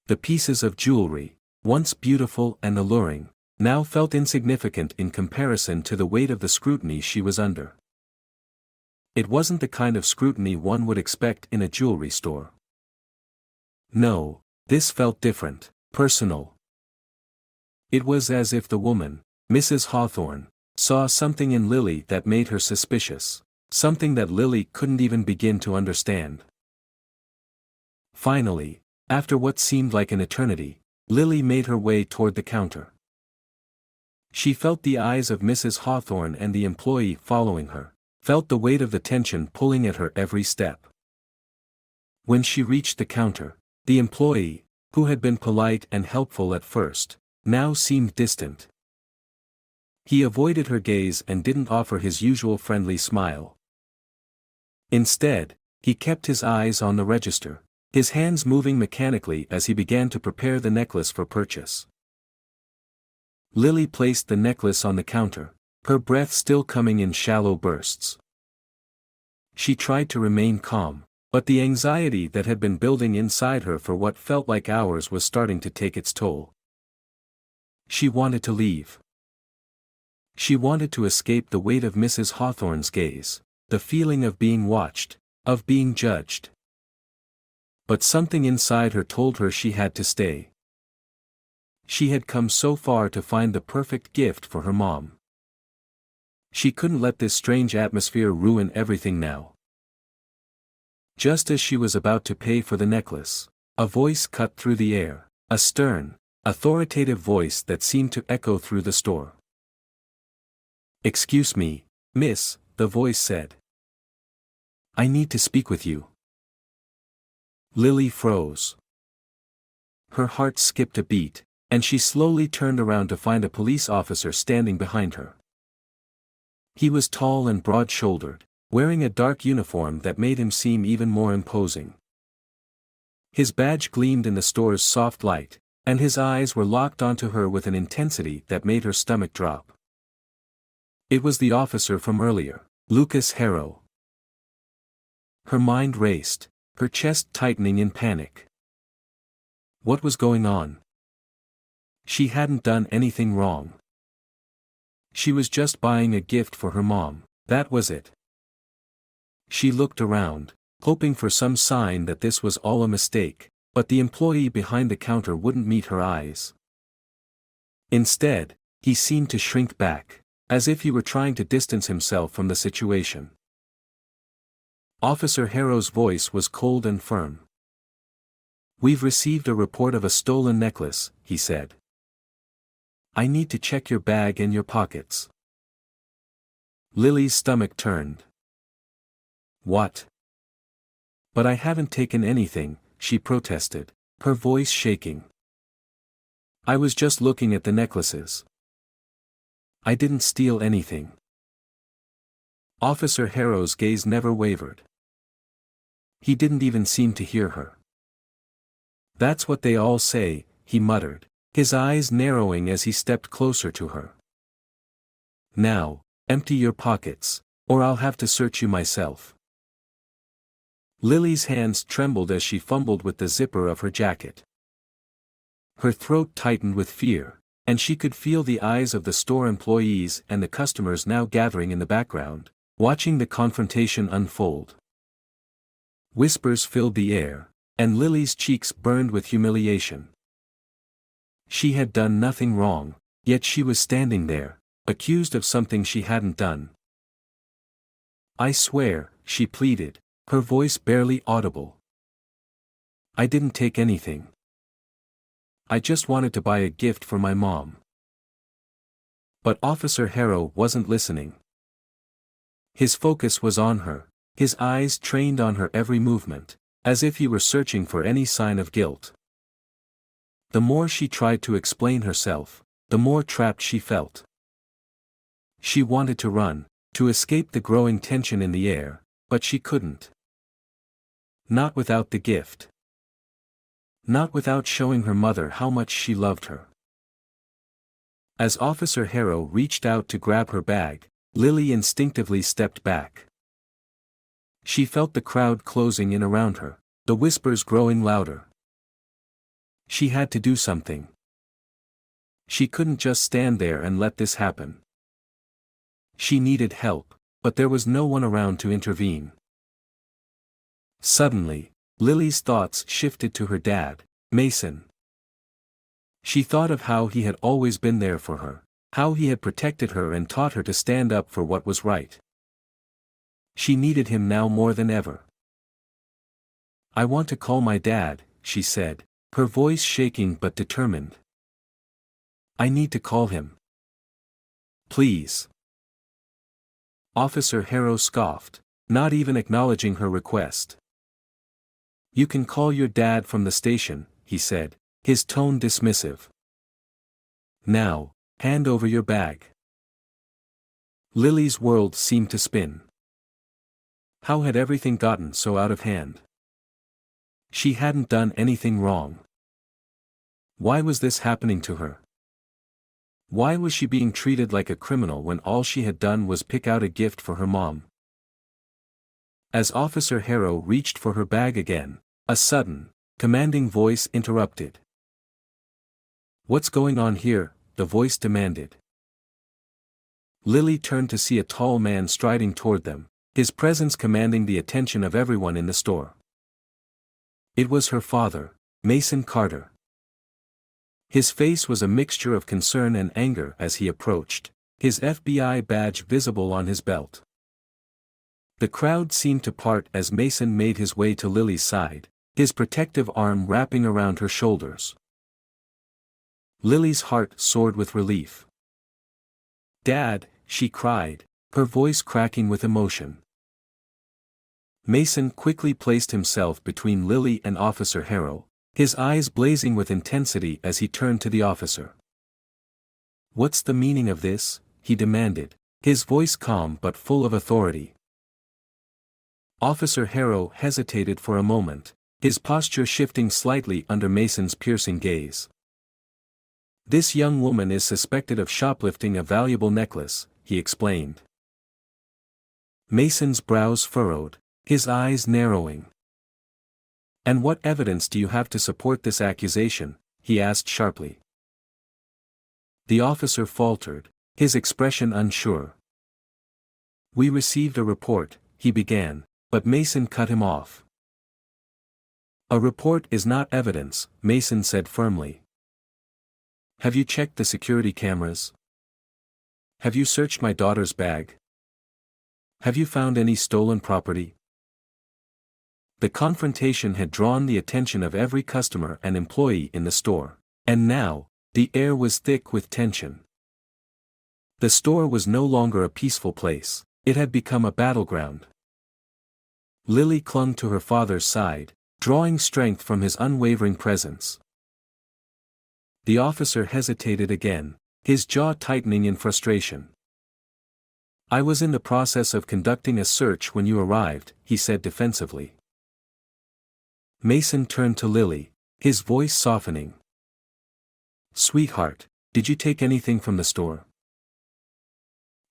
The pieces of jewelry, once beautiful and alluring, now felt insignificant in comparison to the weight of the scrutiny she was under. It wasn't the kind of scrutiny one would expect in a jewelry store. No, this felt different, personal. It was as if the woman, Mrs. Hawthorne, saw something in Lily that made her suspicious, something that Lily couldn't even begin to understand. Finally, after what seemed like an eternity, Lily made her way toward the counter. She felt the eyes of Mrs. Hawthorne and the employee following her, felt the weight of the tension pulling at her every step. When she reached the counter, the employee, who had been polite and helpful at first, now seemed distant. He avoided her gaze and didn't offer his usual friendly smile. Instead, he kept his eyes on the register, his hands moving mechanically as he began to prepare the necklace for purchase. Lily placed the necklace on the counter, her breath still coming in shallow bursts. She tried to remain calm, but the anxiety that had been building inside her for what felt like hours was starting to take its toll. She wanted to leave. She wanted to escape the weight of Mrs. Hawthorne's gaze, the feeling of being watched, of being judged. But something inside her told her she had to stay. She had come so far to find the perfect gift for her mom. She couldn't let this strange atmosphere ruin everything now. Just as she was about to pay for the necklace, a voice cut through the air, a stern, authoritative voice that seemed to echo through the store. "Excuse me, miss," the voice said. "I need to speak with you." Lily froze. Her heart skipped a beat, and she slowly turned around to find a police officer standing behind her. He was tall and broad-shouldered, wearing a dark uniform that made him seem even more imposing. His badge gleamed in the store's soft light, and his eyes were locked onto her with an intensity that made her stomach drop. It was the officer from earlier, Lucas Harrow. Her mind raced, her chest tightening in panic. What was going on? She hadn't done anything wrong. She was just buying a gift for her mom, that was it. She looked around, hoping for some sign that this was all a mistake, but the employee behind the counter wouldn't meet her eyes. Instead, he seemed to shrink back, as if he were trying to distance himself from the situation. Officer Harrow's voice was cold and firm. "We've received a report of a stolen necklace," he said. "I need to check your bag and your pockets." Lily's stomach turned. "What?" "But I haven't taken anything," she protested, her voice shaking. "I was just looking at the necklaces. I didn't steal anything." Officer Harrow's gaze never wavered. He didn't even seem to hear her. "That's what they all say," he muttered, his eyes narrowing as he stepped closer to her. "Now, empty your pockets, or I'll have to search you myself." Lily's hands trembled as she fumbled with the zipper of her jacket. Her throat tightened with fear, and she could feel the eyes of the store employees and the customers now gathering in the background, watching the confrontation unfold. Whispers filled the air, and Lily's cheeks burned with humiliation. She had done nothing wrong, yet she was standing there, accused of something she hadn't done. "I swear," she pleaded, her voice barely audible. "I didn't take anything. I just wanted to buy a gift for my mom." But Officer Harrow wasn't listening. His focus was on her, his eyes trained on her every movement, as if he were searching for any sign of guilt. The more she tried to explain herself, the more trapped she felt. She wanted to run, to escape the growing tension in the air, but she couldn't. Not without the gift. Not without showing her mother how much she loved her. As Officer Harrow reached out to grab her bag, Lily instinctively stepped back. She felt the crowd closing in around her, the whispers growing louder. She had to do something. She couldn't just stand there and let this happen. She needed help, but there was no one around to intervene. Suddenly, Lily's thoughts shifted to her dad, Mason. She thought of how he had always been there for her, how he had protected her and taught her to stand up for what was right. She needed him now more than ever. "I want to call my dad," she said, her voice shaking but determined. "I need to call him. Please." Officer Harrow scoffed, not even acknowledging her request. "You can call your dad from the station," he said, his tone dismissive. "Now, hand over your bag." Lily's world seemed to spin. How had everything gotten so out of hand? She hadn't done anything wrong. Why was this happening to her? Why was she being treated like a criminal when all she had done was pick out a gift for her mom? As Officer Harrow reached for her bag again, a sudden, commanding voice interrupted. "What's going on here?" the voice demanded. Lily turned to see a tall man striding toward them, his presence commanding the attention of everyone in the store. It was her father, Mason Carter. His face was a mixture of concern and anger as he approached, his FBI badge visible on his belt. The crowd seemed to part as Mason made his way to Lily's side, his protective arm wrapping around her shoulders. Lily's heart soared with relief. "Dad," she cried, her voice cracking with emotion. Mason quickly placed himself between Lily and Officer Harrow, his eyes blazing with intensity as he turned to the officer. "What's the meaning of this?" he demanded, his voice calm but full of authority. Officer Harrow hesitated for a moment, his posture shifting slightly under Mason's piercing gaze. "This young woman is suspected of shoplifting a valuable necklace," he explained. Mason's brows furrowed, his eyes narrowing. "And what evidence do you have to support this accusation?" he asked sharply. The officer faltered, his expression unsure. "We received a report," he began, but Mason cut him off. "A report is not evidence," Mason said firmly. "Have you checked the security cameras? Have you searched my daughter's bag? Have you found any stolen property?" The confrontation had drawn the attention of every customer and employee in the store, and now, the air was thick with tension. The store was no longer a peaceful place, it had become a battleground. Lily clung to her father's side, drawing strength from his unwavering presence. The officer hesitated again, his jaw tightening in frustration. "I was in the process of conducting a search when you arrived," he said defensively. Mason turned to Lily, his voice softening. "Sweetheart, did you take anything from the store?"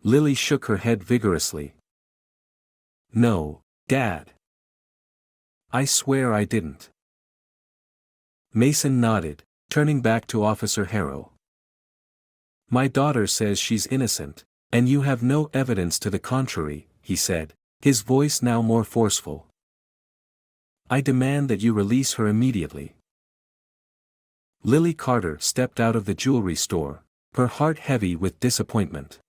Lily shook her head vigorously. "No, Dad. I swear I didn't." Mason nodded, turning back to Officer Harrow. "My daughter says she's innocent, and you have no evidence to the contrary," he said, his voice now more forceful. "I demand that you release her immediately." Lily Carter stepped out of the jewelry store, her heart heavy with disappointment.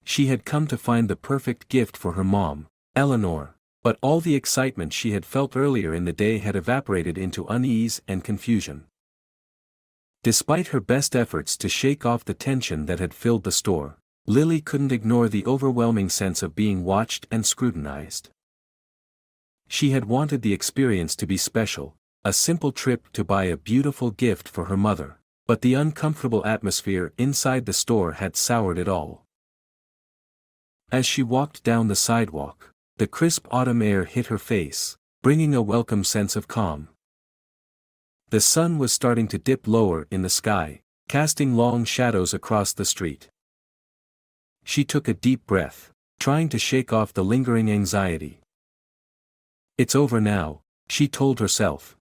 She had come to find the perfect gift for her mom, Eleanor, but all the excitement she had felt earlier in the day had evaporated into unease and confusion. Despite her best efforts to shake off the tension that had filled the store, Lily couldn't ignore the overwhelming sense of being watched and scrutinized. She had wanted the experience to be special, a simple trip to buy a beautiful gift for her mother, but the uncomfortable atmosphere inside the store had soured it all. As she walked down the sidewalk, the crisp autumn air hit her face, bringing a welcome sense of calm. The sun was starting to dip lower in the sky, casting long shadows across the street. She took a deep breath, trying to shake off the lingering anxiety. "It's over now," she told herself.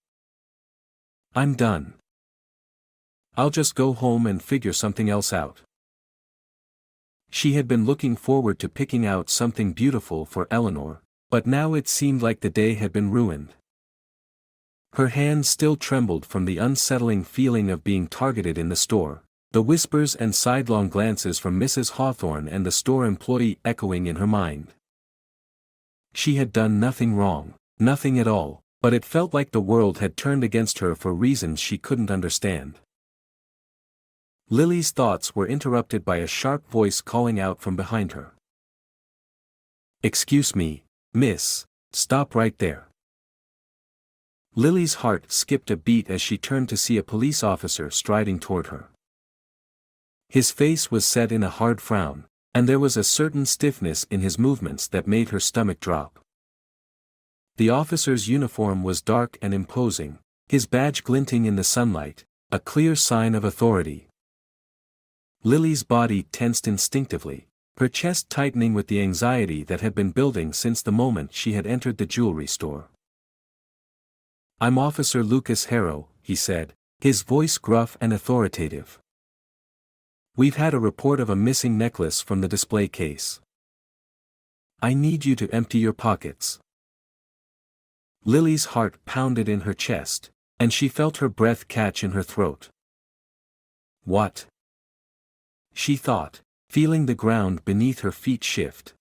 "I'm done. I'll just go home and figure something else out." She had been looking forward to picking out something beautiful for Eleanor, but now it seemed like the day had been ruined. Her hands still trembled from the unsettling feeling of being targeted in the store, the whispers and sidelong glances from Mrs. Hawthorne and the store employee echoing in her mind. She had done nothing wrong, nothing at all, but it felt like the world had turned against her for reasons she couldn't understand. Lily's thoughts were interrupted by a sharp voice calling out from behind her. "Excuse me, miss, stop right there." Lily's heart skipped a beat as she turned to see a police officer striding toward her. His face was set in a hard frown, and there was a certain stiffness in his movements that made her stomach drop. The officer's uniform was dark and imposing, his badge glinting in the sunlight, a clear sign of authority. Lily's body tensed instinctively, her chest tightening with the anxiety that had been building since the moment she had entered the jewelry store. "I'm Officer Lucas Harrow," he said, his voice gruff and authoritative. "We've had a report of a missing necklace from the display case. I need you to empty your pockets." Lily's heart pounded in her chest, and she felt her breath catch in her throat. "What?" she thought, feeling the ground beneath her feet shift.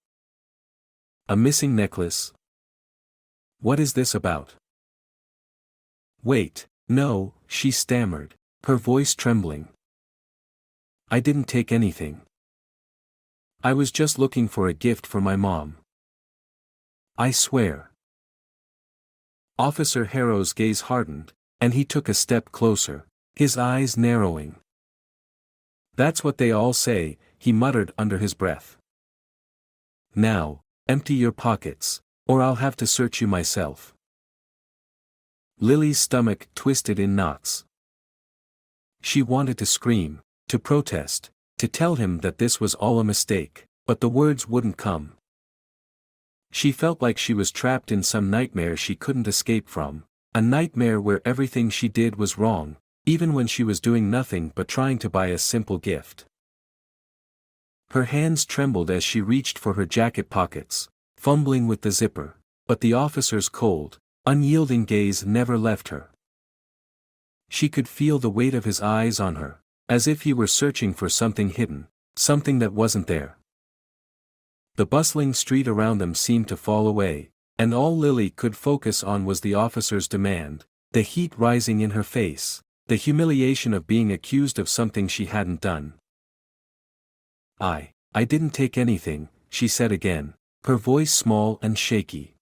"A missing necklace? What is this about?" "Wait, no," she stammered, her voice trembling. "I didn't take anything. I was just looking for a gift for my mom. I swear." Officer Harrow's gaze hardened, and he took a step closer, his eyes narrowing. "That's what they all say," he muttered under his breath. "Now, empty your pockets, or I'll have to search you myself." Lily's stomach twisted in knots. She wanted to scream, to protest, to tell him that this was all a mistake, but the words wouldn't come. She felt like she was trapped in some nightmare she couldn't escape from, a nightmare where everything she did was wrong, even when she was doing nothing but trying to buy a simple gift. Her hands trembled as she reached for her jacket pockets, fumbling with the zipper, but the officer's cold, unyielding gaze never left her. She could feel the weight of his eyes on her, as if he were searching for something hidden, something that wasn't there. The bustling street around them seemed to fall away, and all Lily could focus on was the officer's demand, the heat rising in her face, the humiliation of being accused of something she hadn't done. I didn't take anything," she said again, her voice small and shaky.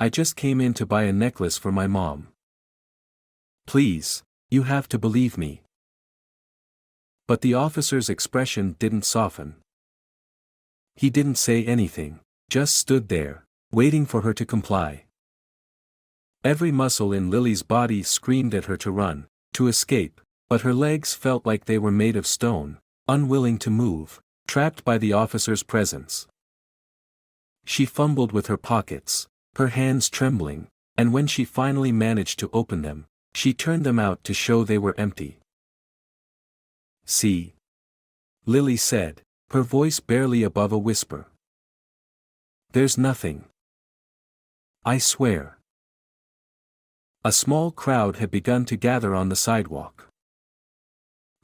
"I just came in to buy a necklace for my mom. Please, you have to believe me." But the officer's expression didn't soften. He didn't say anything, just stood there, waiting for her to comply. Every muscle in Lily's body screamed at her to run, to escape, but her legs felt like they were made of stone, unwilling to move, trapped by the officer's presence. She fumbled with her pockets, her hands trembling, and when she finally managed to open them, she turned them out to show they were empty. "See?" Lily said, her voice barely above a whisper. "There's nothing. I swear." A small crowd had begun to gather on the sidewalk.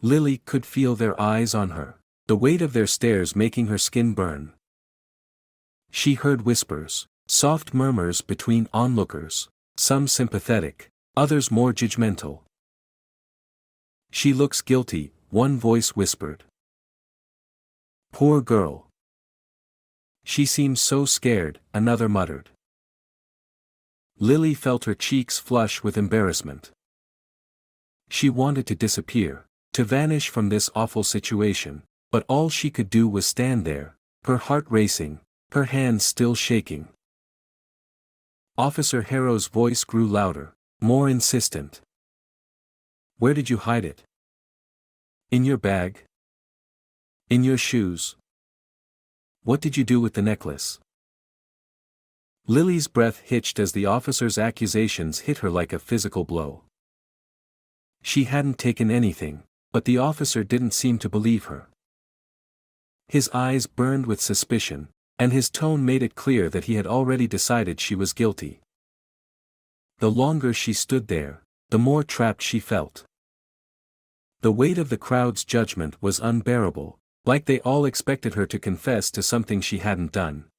Lily could feel their eyes on her, the weight of their stares making her skin burn. She heard whispers, soft murmurs between onlookers, some sympathetic, others more judgmental. "She looks guilty," one voice whispered. "Poor girl. She seems so scared," another muttered. Lily felt her cheeks flush with embarrassment. She wanted to disappear, to vanish from this awful situation, but all she could do was stand there, her heart racing, her hands still shaking. Officer Harrow's voice grew louder, more insistent. "Where did you hide it? In your bag? In your shoes? What did you do with the necklace?" Lily's breath hitched as the officer's accusations hit her like a physical blow. She hadn't taken anything, but the officer didn't seem to believe her. His eyes burned with suspicion, and his tone made it clear that he had already decided she was guilty. The longer she stood there, the more trapped she felt. The weight of the crowd's judgment was unbearable, like they all expected her to confess to something she hadn't done.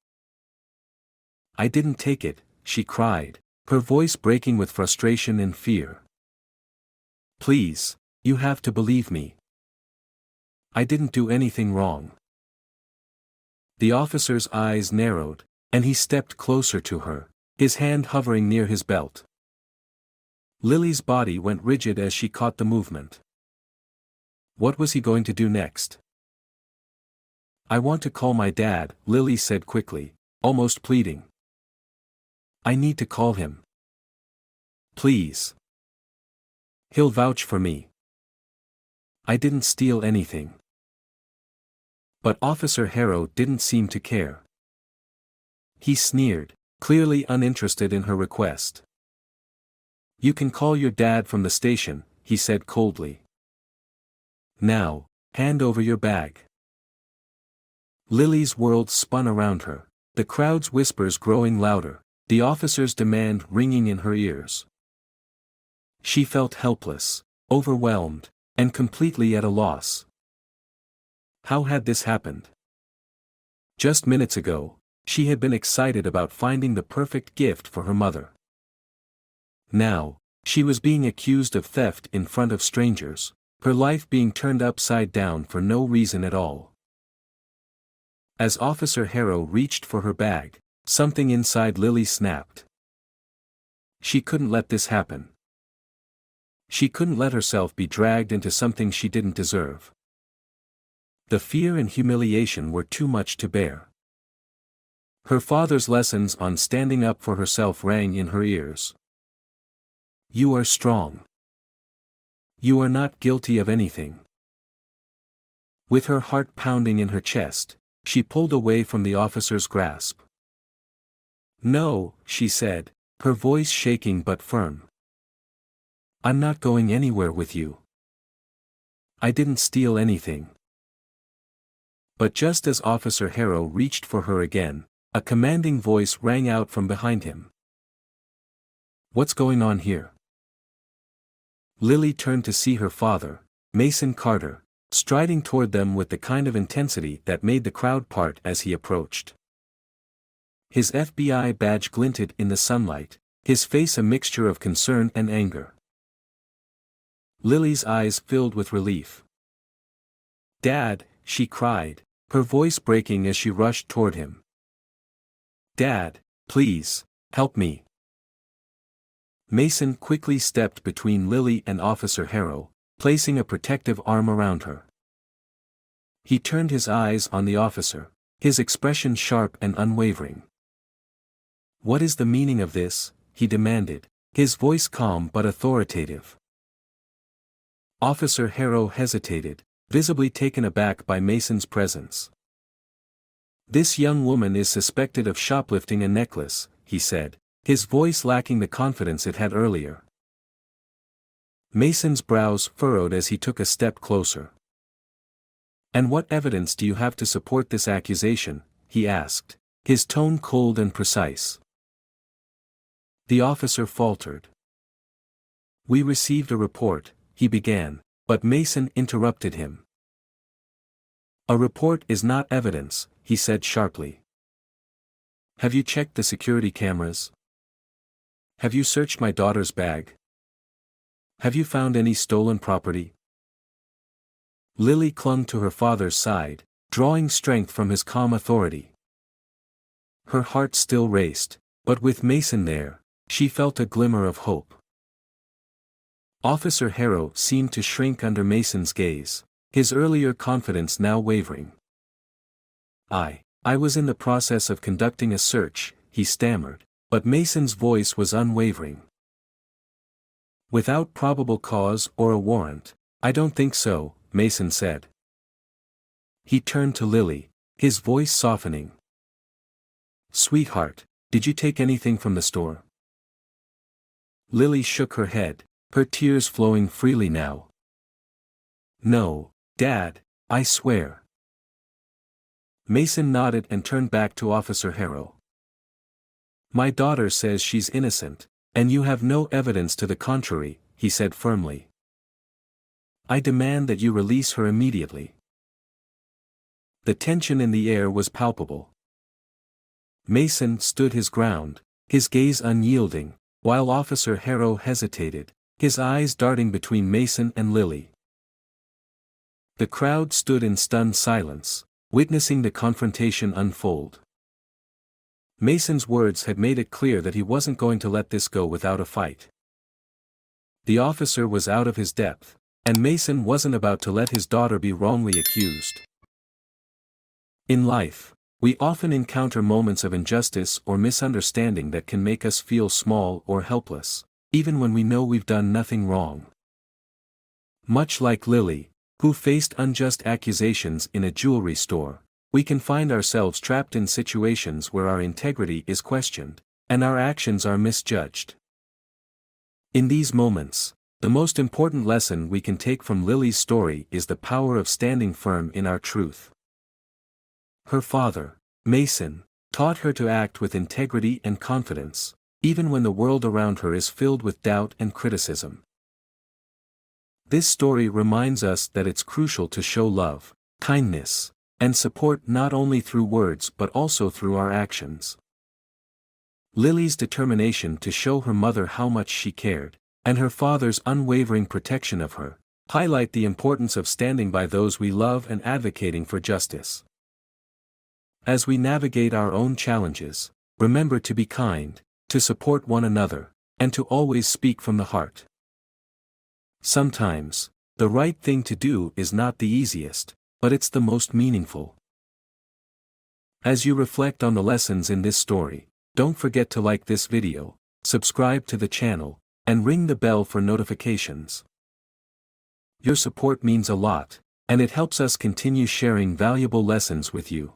"I didn't take it," she cried, her voice breaking with frustration and fear. "Please, you have to believe me. I didn't do anything wrong." The officer's eyes narrowed, and he stepped closer to her, his hand hovering near his belt. Lily's body went rigid as she caught the movement. What was he going to do next? "I want to call my dad," Lily said quickly, almost pleading. "I need to call him. Please. He'll vouch for me. I didn't steal anything." But Officer Harrow didn't seem to care. He sneered, clearly uninterested in her request. "You can call your dad from the station," he said coldly. "Now, hand over your bag." Lily's world spun around her, the crowd's whispers growing louder, the officer's demand ringing in her ears. She felt helpless, overwhelmed, and completely at a loss. How had this happened? Just minutes ago, she had been excited about finding the perfect gift for her mother. Now, she was being accused of theft in front of strangers, her life being turned upside down for no reason at all. As Officer Harrow reached for her bag, something inside Lily snapped. She couldn't let this happen. She couldn't let herself be dragged into something she didn't deserve. The fear and humiliation were too much to bear. Her father's lessons on standing up for herself rang in her ears. "You are strong. You are not guilty of anything." With her heart pounding in her chest, she pulled away from the officer's grasp. "No," she said, her voice shaking but firm. "I'm not going anywhere with you. I didn't steal anything." But just as Officer Harrow reached for her again, a commanding voice rang out from behind him. "What's going on here?" Lily turned to see her father, Mason Carter, striding toward them with the kind of intensity that made the crowd part as he approached. His FBI badge glinted in the sunlight, his face a mixture of concern and anger. Lily's eyes filled with relief. "Dad," she cried, her voice breaking as she rushed toward him. "Dad, please, help me." Mason quickly stepped between Lily and Officer Harrow, placing a protective arm around her. He turned his eyes on the officer, his expression sharp and unwavering. "What is the meaning of this?" he demanded, his voice calm but authoritative. Officer Harrow hesitated, visibly taken aback by Mason's presence. "This young woman is suspected of shoplifting a necklace," he said, his voice lacking the confidence it had earlier. Mason's brows furrowed as he took a step closer. "And what evidence do you have to support this accusation?" he asked, his tone cold and precise. The officer faltered. "We received a report," he began, but Mason interrupted him. "A report is not evidence," he said sharply. "Have you checked the security cameras? Have you searched my daughter's bag? Have you found any stolen property?" Lily clung to her father's side, drawing strength from his calm authority. Her heart still raced, but with Mason there, she felt a glimmer of hope. Officer Harrow seemed to shrink under Mason's gaze, his earlier confidence now wavering. I was in the process of conducting a search," he stammered, but Mason's voice was unwavering. "Without probable cause or a warrant, I don't think so," Mason said. He turned to Lily, his voice softening. "Sweetheart, did you take anything from the store?" Lily shook her head, her tears flowing freely now. "No, Dad, I swear." Mason nodded and turned back to Officer Harrow. "My daughter says she's innocent, and you have no evidence to the contrary," he said firmly. "I demand that you release her immediately." The tension in the air was palpable. Mason stood his ground, his gaze unyielding, while Officer Harrow hesitated, his eyes darting between Mason and Lily. The crowd stood in stunned silence, witnessing the confrontation unfold. Mason's words had made it clear that he wasn't going to let this go without a fight. The officer was out of his depth, and Mason wasn't about to let his daughter be wrongly accused. In life, we often encounter moments of injustice or misunderstanding that can make us feel small or helpless, even when we know we've done nothing wrong. Much like Lily, who faced unjust accusations in a jewelry store. We can find ourselves trapped in situations where our integrity is questioned, and our actions are misjudged. In these moments, the most important lesson we can take from Lily's story is the power of standing firm in our truth. Her father, Mason, taught her to act with integrity and confidence, even when the world around her is filled with doubt and criticism. This story reminds us that it's crucial to show love, kindness, and support not only through words but also through our actions. Lily's determination to show her mother how much she cared, and her father's unwavering protection of her, highlight the importance of standing by those we love and advocating for justice. As we navigate our own challenges, remember to be kind, to support one another, and to always speak from the heart. Sometimes, the right thing to do is not the easiest, but it's the most meaningful. As you reflect on the lessons in this story, don't forget to like this video, subscribe to the channel, and ring the bell for notifications. Your support means a lot, and it helps us continue sharing valuable lessons with you.